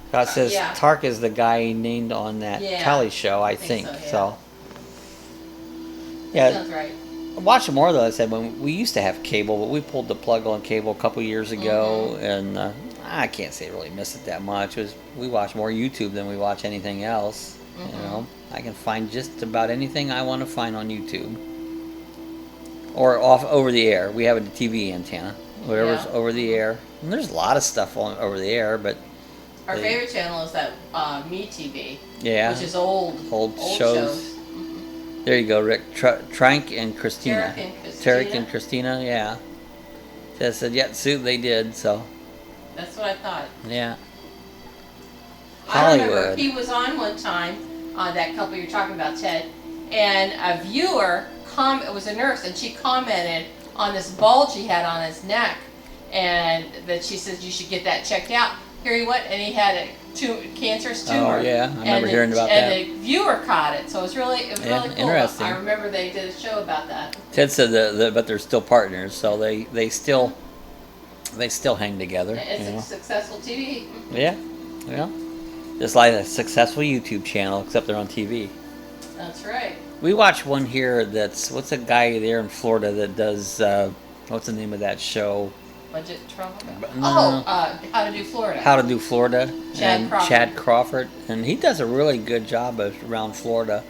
Scott says Tark is the guy named on that Kelly show, I think. So, yeah. That sounds right. Watching more though, I said when we used to have cable, but we pulled the plug on cable a couple years ago, and I can't say I really miss it that much. We watch more YouTube than we watch anything else. You know, I can find just about anything I want to find on YouTube or over the air. We have a TV antenna, whatever's over the air. And there's a lot of stuff on over the air, but our favorite channel is that Me TV. Yeah, which is old shows. There you go, Rick. Trank and Christina. Tarek and Christina, yeah. They said, yeah, Sue, they did, so. That's what I thought. Yeah. I remember he was on one time, that couple you're talking about, Ted, and a viewer, it was a nurse, and she commented on this bulge he had on his neck, and that she said you should get that checked out. Here he went, and he had a cancerous tumor. Oh yeah, I remember hearing about that. And the viewer caught it, so it was really cool. Interesting. I remember they did a show about that. Ted said but they're still partners, so they still hang together. It's a successful TV. Yeah, yeah. Just like a successful YouTube channel, except they're on TV. That's right. We watch one here what's a guy there in Florida that does, what's the name of that show? Budget trouble? No. How to do Florida. How to do Florida. Chad Crawford. Chad Crawford. And he does a really good job around Florida.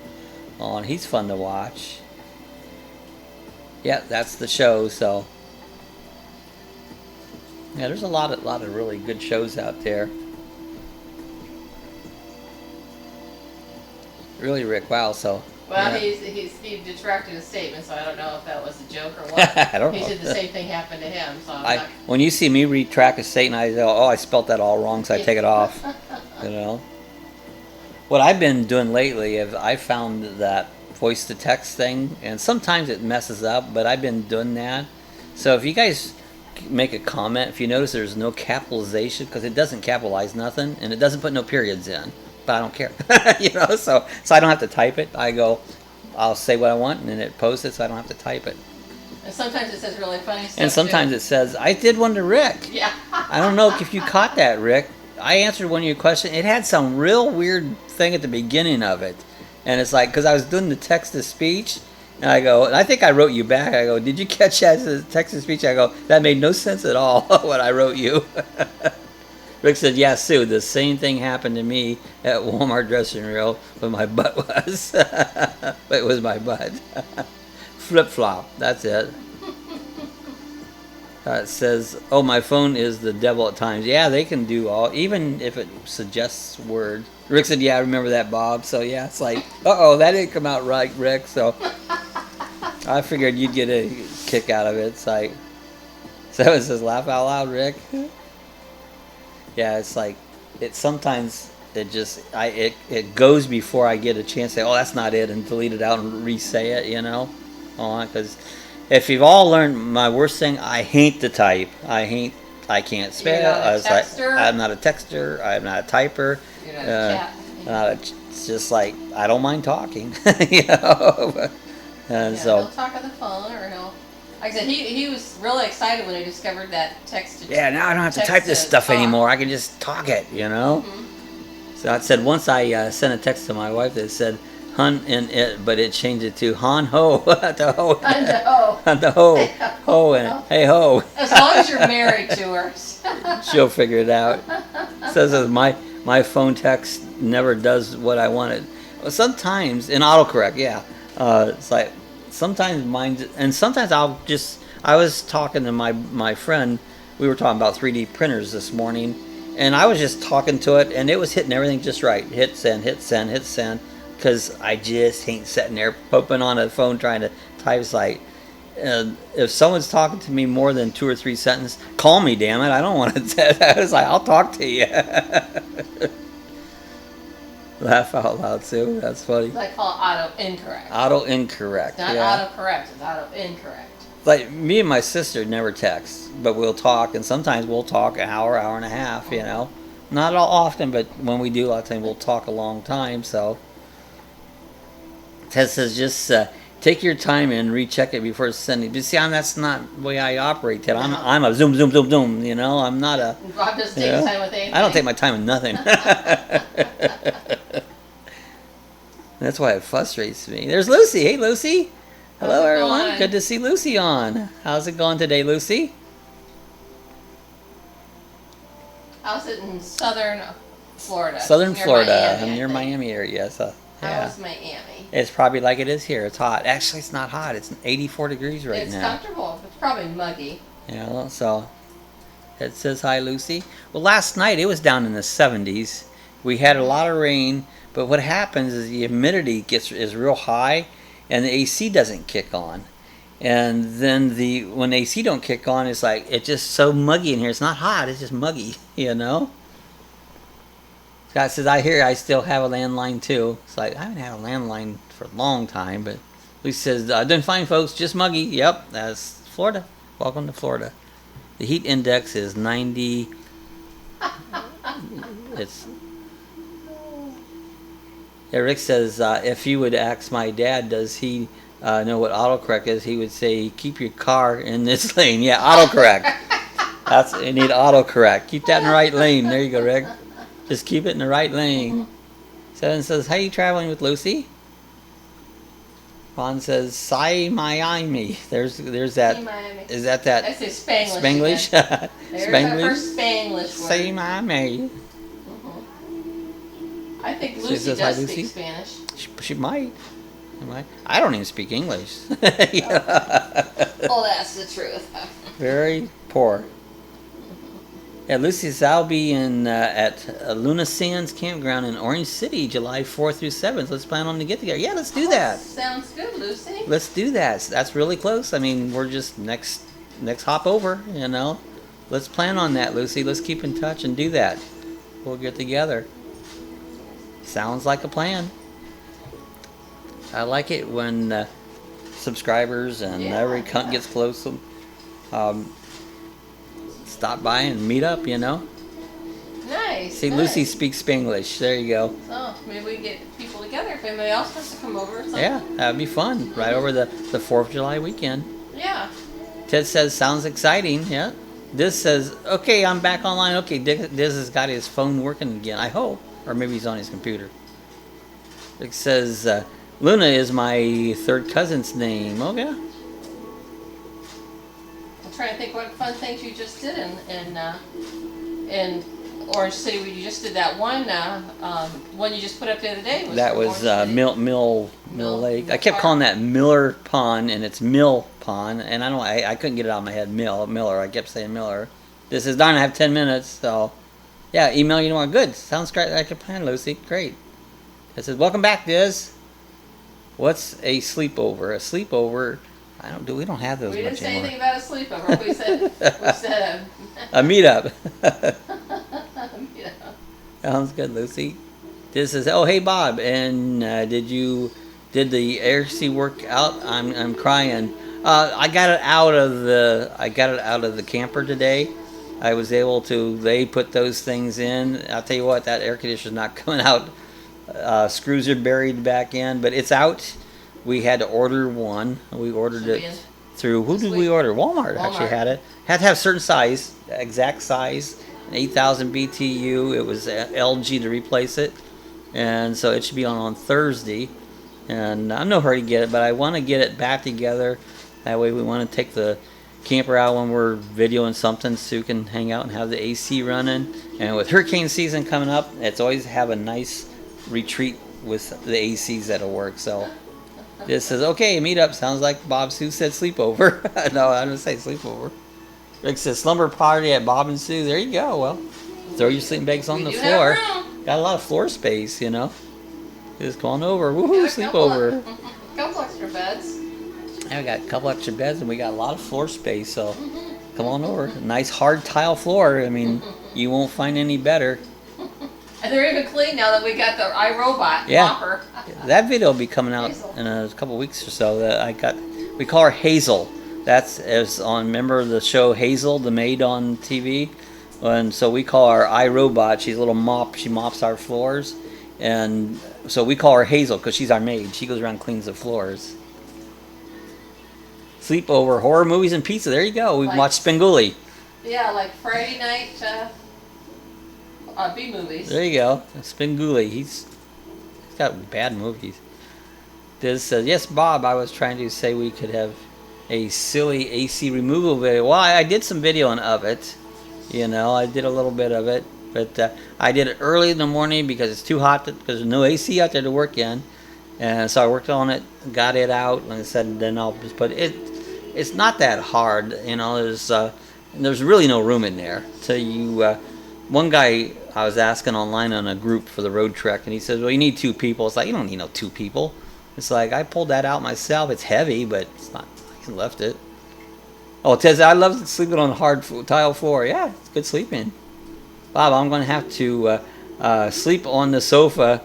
And he's fun to watch. Yeah, that's the show, so. Yeah, there's a lot of really good shows out there. Really, Rick, wow, so. Well, yeah. he detracted his statement, so I don't know if that was a joke or what. I don't know. He said the same thing happened to him, so when you see me retract a statement, I go, oh, I spelt that all wrong, so I take it off. You know? What I've been doing lately is I found that voice-to-text thing, and sometimes it messes up, but I've been doing that. So if you guys make a comment, if you notice there's no capitalization, because it doesn't capitalize nothing, and it doesn't put no periods in. But I don't care, you know. So I don't have to type it. I'll say what I want, and then it posts it, so I don't have to type it. And sometimes it says really funny stuff. And sometimes it says, "I did one to Rick." Yeah. I don't know if you caught that, Rick. I answered one of your questions. It had some real weird thing at the beginning of it, and it's like because I was doing the text to speech, and I go, and I think I wrote you back. I go, "Did you catch that as text to speech?" I go, "That made no sense at all." What I wrote you. Rick said, yeah, Sue, the same thing happened to me at Walmart dressing room when my butt was. But it was my butt. Flip-flop, that's it. It says, oh, my phone is the devil at times. Yeah, they can do all, even if it suggests words. Rick said, yeah, I remember that, Bob. So, yeah, it's like, uh-oh, that didn't come out right, Rick. So I figured you'd get a kick out of it. It's like, so it says, laugh out loud, Rick. Yeah, it's like sometimes it goes before I get a chance to say, oh, that's not it, and delete it out and re-say it, you know? Because if you've all learned my worst thing, I hate to type. I can't spell. I'm not a texter. I'm not a typer. You're not a chat. It's just like I don't mind talking, you know. And so he'll talk on the phone, or he'll. Like I said, he was really excited when he discovered that text. Yeah, now I don't have to type this stuff anymore. I can just talk it, you know. Mm-hmm. So I said once I sent a text to my wife that said "hun" in it, but it changed it to "han ho" to ho. And to ho. And to ho. Ho and hey ho. As long as you're married to her. She'll figure it out. It says my phone text never does what I wanted. Well, sometimes in autocorrect, yeah. It's like. Sometimes mine, and sometimes I was talking to my friend, we were talking about 3D printers this morning, and I was just talking to it, and it was hitting everything just right. Hit send, hit send, hit send, because I just ain't sitting there poking on a phone trying to type. It's like, if someone's talking to me more than 2 or 3 sentences, call me, damn it. I don't want to, I was like, I'll talk to you. Laugh out loud, Sue. That's funny. I call it auto-incorrect. Auto-incorrect, It's not auto-correct, it's auto-incorrect. Like, me and my sister never text, but we'll talk, and sometimes we'll talk an hour, hour and a half, you know. Not all often, but when we do, a lot of times we'll talk a long time, so. Ted says, just take your time and recheck it before sending. But see, that's not the way I operate, Ted. I'm a zoom, zoom, zoom, zoom, you know. I'm not a... Rob doesn't take his time with anything. I don't take my time with nothing. That's why it frustrates me. There's Lucy. Hey, Lucy. Hello, everyone. Good to see Lucy on. How's it going today, Lucy? How's it in southern Florida? Southern Florida. Miami, near Miami area, yes. How's Miami? It's probably like it is here. It's hot. Actually, it's not hot. It's 84 degrees right now. It's comfortable. It's probably muggy. Yeah, so it says hi, Lucy. Well, last night it was down in the 70s. We had a lot of rain. But what happens is the humidity is real high, and the AC doesn't kick on. And then when the AC don't kick on, it's like it's just so muggy in here. It's not hot; it's just muggy, you know. Scott says, "I hear I still have a landline too." It's like I haven't had a landline for a long time, but Lucy says, "Done fine, folks. Just muggy." Yep, that's Florida. Welcome to Florida. The heat index is 90. It's. Yeah, Rick says, if you would ask my dad, does he know what autocorrect is, he would say, keep your car in this lane. Yeah, autocorrect. You need autocorrect. Keep that in the right lane. There you go, Rick. Just keep it in the right lane. Seven says, how are you traveling with Lucy? Ron says, "Sai Miami." There's that. Miami. Is that I say Spanglish. Spanglish? There's Spanglish. her Spanglish word. Say Miami. I think She Lucy says, "Hi, does Lucy." speak Spanish. She might. I don't even speak English. Oh, that's the truth. Very poor. Yeah, Lucy says, "I'll be at Luna Sands Campground in Orange City, July 4th through 7th. Let's plan on to get together." Yeah, let's do that. Sounds good, Lucy. Let's do that. That's really close. I mean, we're just next hop over, you know. Let's plan on that, Lucy. Let's keep in touch and do that. We'll get together. Sounds like a plan. I like it when subscribers and everyone gets close. Stop by and meet up, you know. Nice. See, nice. Lucy speaks Spanglish. There you go. So maybe we get people together if anybody else wants to come over or something. Yeah, that'd be fun. Right over the 4th of July weekend. Yeah. Ted says, "Sounds exciting." Yeah. Diz says, "Okay, I'm back online." Okay, Diz has got his phone working again, I hope. Or maybe he's on his computer. It says, "Luna is my third cousin's name." Oh, yeah. I'm trying to think what fun things you just did in Orange City. You just did that one you just put up the other day. That was Mill Lake. I kept calling that Miller Pond, and it's Mill Pond, and I couldn't get it out of my head. Miller. I kept saying Miller. This is done. I have 10 minutes, so yeah. Email you tomorrow. Good. Sounds great. Like a plan, Lucy. Great. It says, "Welcome back, Diz. What's a sleepover? A sleepover? We don't have those We much didn't say anymore. anything about a sleepover. We said A meetup." yeah. Sounds good, Lucy. This is, "Oh, hey, Bob, and did the AirC work out? I'm crying. I got it out of the camper today. I was able to. They put those things in. I'll tell you what, that air conditioner's not coming out. Screws are buried back in, but it's out. We had to order one. We ordered it through. Who did we order? Walmart actually had it. Had to have certain size, exact size, 8,000 BTU. It was LG to replace it, and so it should be on Thursday. And I'm no hurry to get it, but I want to get it back together. That way, we want to take the camper out when we're videoing something, so you can hang out and have the AC running. And with hurricane season coming up, it's always have a nice retreat with the ACs that'll work. So this says, "Okay, meet up." Sounds like Bob Sue said sleepover. No, I didn't say sleepover. Rick says, "Slumber party at Bob and Sue." There you go. Well, throw your sleeping bags on the floor. Got a lot of floor space, you know. Just come on over. Woohoo, sleepover. Couple extra beds. Yeah, we got a couple extra beds and we got a lot of floor space, so come on over. Nice hard tile floor. I mean, you won't find any better. And they're even clean now that we got the iRobot mopper. That video will be coming out in a couple weeks or so. We call her Hazel. That's as on, remember the show Hazel, the maid on TV? And so we call her iRobot. She's a little mop. She mops our floors. And so we call her Hazel because she's our maid. She goes around and cleans the floors. Sleepover, horror movies and pizza. There you go. We watched Spenguli. Yeah, like Friday night B movies. There you go. Spenguli. He's got bad movies. Diz says, "Yes, Bob, I was trying to say we could have a silly AC removal video." Well, I did some videoing of it. You know, I did a little bit of it. But I did it early in the morning because it's too hot, because there's no AC out there to work in. And so I worked on it, got it out, and I said, then I'll just put it. It's not that hard, you know. There's really no room in there. So one guy I was asking online on a group for the road trek, and he says, "Well, you need 2 people." It's like, you don't need no 2 people. It's like, I pulled that out myself. It's heavy, but it's not. I can lift it. Oh, it says, "I love sleeping on hard tile floor." Yeah, it's good sleeping. Bob, I'm going to have to sleep on the sofa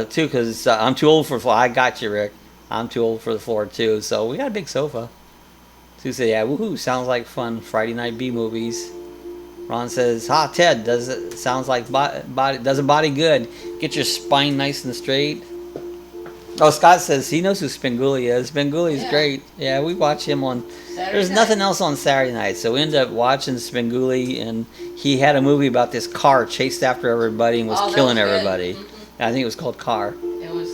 too, because I'm too old for the floor. I got you, Rick. I'm too old for the floor too. So we got a big sofa. Sue said, "Yeah, woohoo! Sounds like fun. Friday night B movies." Ron says, "Ha, Ted, sounds like does a body good. Get your spine nice and straight." Oh, Scott says he knows who Spenguli is. Spenguli is great. Yeah, we watch him on. There's nothing else on Saturday night, so we ended up watching Spenguli, and he had a movie about this car chased after everybody and was killing everybody. I think it was called Car. It was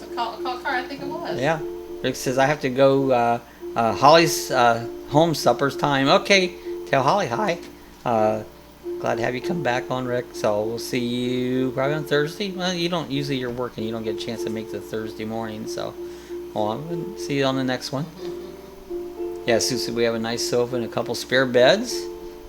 it called Car? I think it was. Yeah, Rick says, I have to go. Holly's home supper's time. Okay, tell Holly hi. Glad to have you come back on, Rick. So we'll see you probably on Thursday. Well, you don't usually, you're working. You don't get a chance to make the Thursday morning. So, we'll see you on the next one. Yeah, Susie, we have a nice sofa and a couple spare beds.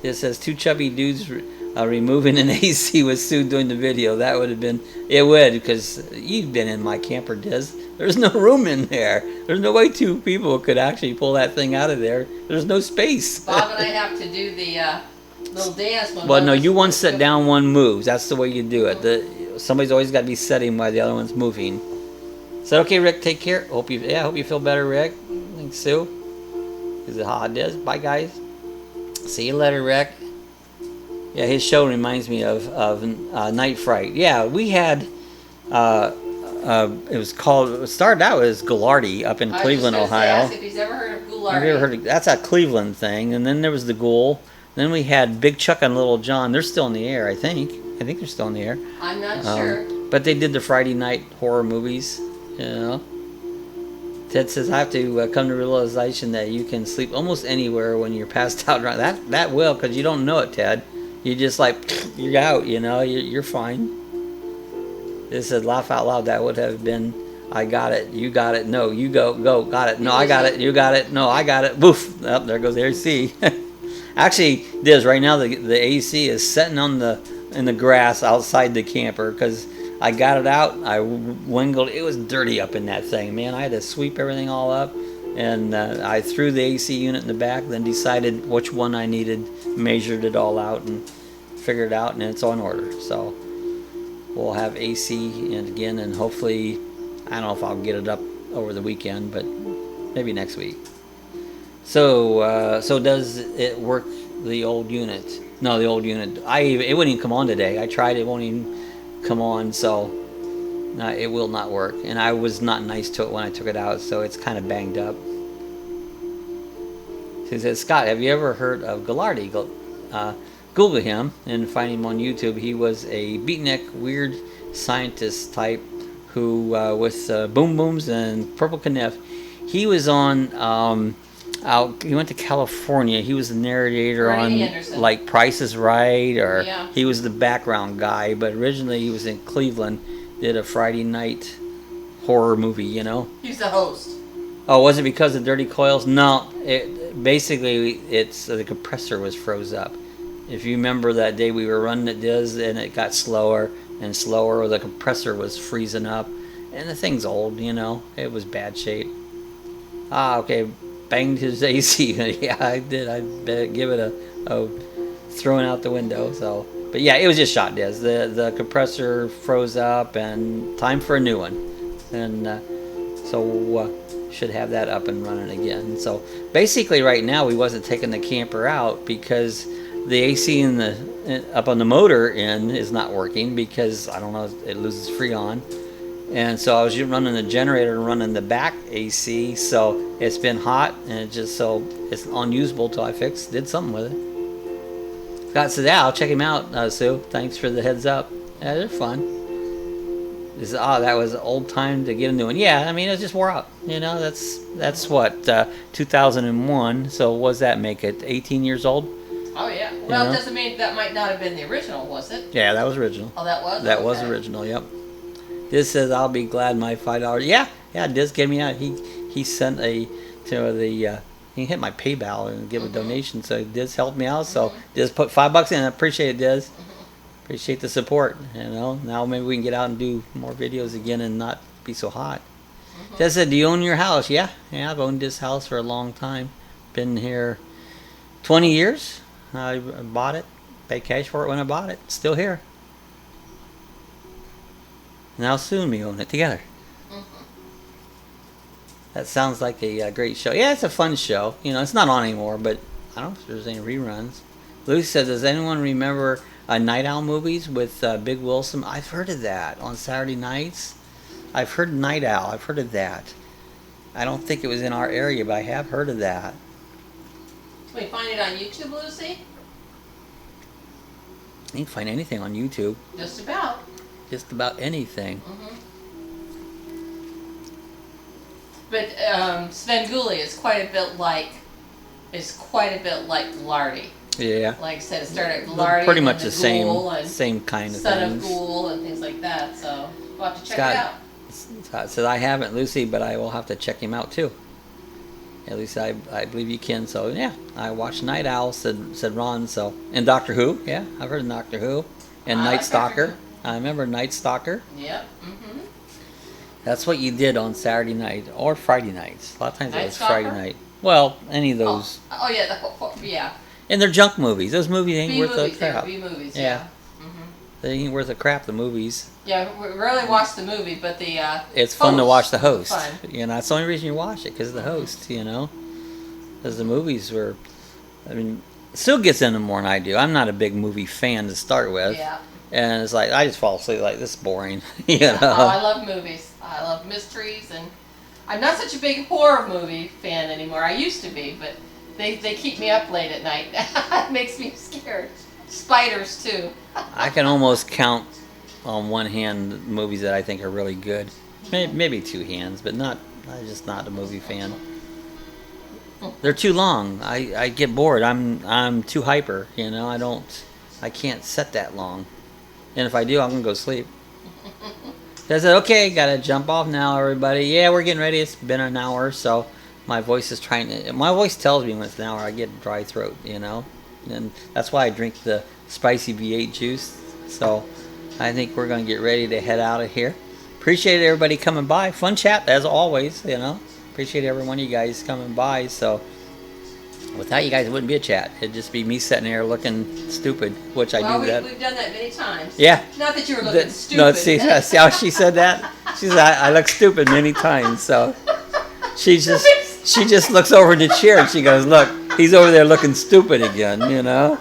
It says 2 chubby dudes removing an AC with Sue doing the video. That would have been, it would, because you've been in my camper, Diz. There's no room in there. There's no way 2 people could actually pull that thing out of there. There's no space. Bob and I have to do the little dance one. Well, no, you one sit down, one moves. That's the way you do it. Somebody's always got to be sitting while the other one's moving. Is that okay, Rick? Take care. Hope you feel better, Rick. Thanks, Sue. Is it hot, Diz? Bye, guys. See you later, Rick. Yeah, his show reminds me of Night Fright. Yeah, we had. It was called. It started out as Goularty up in Cleveland, Ohio. Ask if he's ever heard of Goularty. I've never heard of, that's a Cleveland thing. And then there was the Ghoul. Then we had Big Chuck and Little John. They're still in the air, I think. I think they're still in the air. I'm not sure. But they did the Friday night horror movies. You know. Ted says, I have to come to realization that you can sleep almost anywhere when you're passed out. That will, because you don't know it, Ted. You just like, you're out, you know. You're fine. This said, laugh out loud. That would have been, I got it. You got it. No, you go. Got it. No, I got it. You got it. No, I got it. Woof. Oh, there goes the AC. Actually, Diz, right now the AC is sitting in the grass outside the camper because I got it out. I wingled. It was dirty up in that thing, man. I had to sweep everything all up, and I threw the AC unit in the back. Then decided which one I needed, measured it all out, and figured it out, and it's on order. So we'll have AC and hopefully, I don't know if I'll get it up over the weekend, but maybe next week. So does it work, the old unit? No, the old unit. It wouldn't even come on today. I tried. It won't even come on. So it will not work. And I was not nice to it when I took it out, so it's kind of banged up. She says, Scott, have you ever heard of Goularty? Google him and find him on YouTube. He was a beatnik, weird scientist type who, with boom booms and purple kniff, he was on. He went to California. He was the narrator Bernie on Anderson. like Price is Right, or Yeah. he was the background guy. But originally he was in Cleveland. Did a Friday night horror movie. You know. He's the host. Oh, was it because of dirty coils? No. It's the compressor was froze up. If you remember that day we were running it, Diz, and it got slower and slower. The compressor was freezing up, and the thing's old. You know, it was bad shape. Okay. Banged his AC. Yeah, I did. I give it a throwing out the window. So, but yeah, it was just shot, Diz. The compressor froze up, and time for a new one. And so should have that up and running again. So basically, right now we wasn't taking the camper out because the AC up on the motor end is not working because I don't know, it loses Freon. And so I was running the generator and running the back AC, so it's been hot and it's unusable till I did something with it. Scott said, yeah, I'll check him out, Sue. Thanks for the heads up. Yeah, they're fun. That was old time to get a new one. Yeah, I mean, it just wore out. You know, that's what, 2001, so what does that make it, 18 years old? Oh, yeah. Well, it doesn't mean that might not have been the original, was it? Yeah, that was original. Oh, that was? That was original, yep. Diz says, I'll be glad my $5. Yeah, Diz gave me out. He sent he hit my PayPal and give a donation, so Diz helped me out. So Diz put $5 in. I appreciate it, Diz. Appreciate the support. You know, now maybe we can get out and do more videos again and not be so hot. Diz said, do you own your house? Yeah, I've owned this house for a long time. Been here 20 years. I bought it, paid cash for it when I bought it. Still here. Now soon we own it together. That sounds like a great show. Yeah, it's a fun show. You know, it's not on anymore, but I don't know if there's any reruns. Luke says, does anyone remember Night Owl movies with Big Wilson? I've heard of that on Saturday nights. I've heard Night Owl. I've heard of that. I don't think it was in our area, but I have heard of that. Can we find it on YouTube, Lucy? You can find anything on YouTube. Just about. Just about anything. But Svengoolie is quite a bit like Lardy. Yeah. Like I said, it started at Lardy. Pretty and much then the same kind of Son things. of Ghoul and things like that. So we'll have to check it out. Scott said I haven't, Lucy, but I will have to check him out too. At least I believe you can. So yeah, I watched Night Owl, said Ron. So and Doctor Who, yeah, I've heard of Doctor Who, and Night Stalker. I remember Night Stalker. Yep. Mm-hmm. That's what you did on Saturday night or Friday nights. A lot of times it was Stalker? Friday night. Well, any of those. Oh yeah, yeah. And they're junk movies. Those movies ain't B worth movies, a crap. B movies, Yeah. yeah. Mm-hmm. They ain't worth a crap. The movies. Yeah, we rarely watch the movie, but the It's fun to watch the host. Fun. You know, that's the only reason you watch it, because of the host. You know, because the movies were. I mean, still gets into more than I do. I'm not a big movie fan to start with. Yeah. And it's like I just fall asleep. Like, this is boring. You know. Oh, I love movies. I love mysteries, and I'm not such a big horror movie fan anymore. I used to be, but they keep me up late at night. It makes me scared. Spiders too. I can almost count on one hand the movies that I think are really good. Maybe two hands, but not. I'm just not a movie fan. They're too long. I get bored. I'm too hyper. You know. I can't set that long. And if I do, I'm gonna go sleep. So I said, okay, gotta jump off now, everybody. Yeah, we're getting ready. It's been an hour, so my voice is my voice tells me when it's an hour. I get dry throat, you know, and that's why I drink the spicy V8 juice. So I think we're gonna get ready to head out of here. Appreciate everybody coming by. Fun chat as always, you know. Appreciate every one of you guys coming by. So without you guys, it wouldn't be a chat. It'd just be me sitting there looking stupid, which I do that. We've done that many times. Yeah. Not that you were looking stupid. No, see how she said that? She said, I look stupid many times. So she just looks over in the chair and she goes, look, he's over there looking stupid again, you know?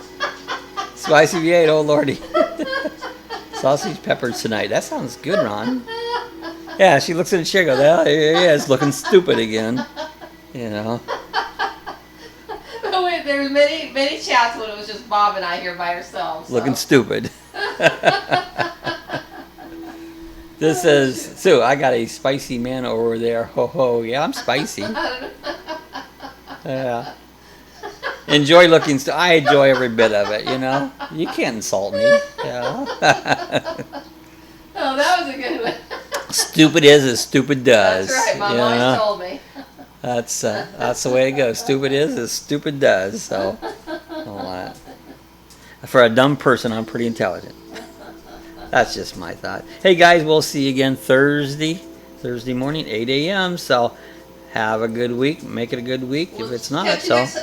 Spicy V8, oh lordy. Sausage peppers tonight. That sounds good, Ron. Yeah, she looks in the chair and goes, oh, here he is looking stupid again, you know? There were many chats when it was just Bob and I here by ourselves. So. Looking stupid. This says, Sue, I got a spicy man over there. Ho ho. Yeah, I'm spicy. Yeah. Enjoy looking I enjoy every bit of it, you know. You can't insult me. Yeah. Oh, that was a good one. Stupid is as stupid does. That's right. Mom always told me. That's the way to go. Stupid is as stupid does. So, for a dumb person, I'm pretty intelligent. That's just my thought. Hey guys, we'll see you again Thursday morning, 8 a.m. So, have a good week. Make it a good week. If it's not,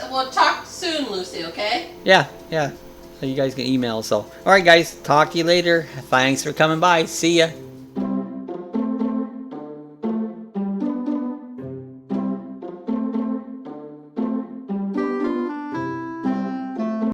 we'll talk soon, Lucy. Okay? Yeah. So you guys can email. So, all right, guys. Talk to you later. Thanks for coming by. See ya.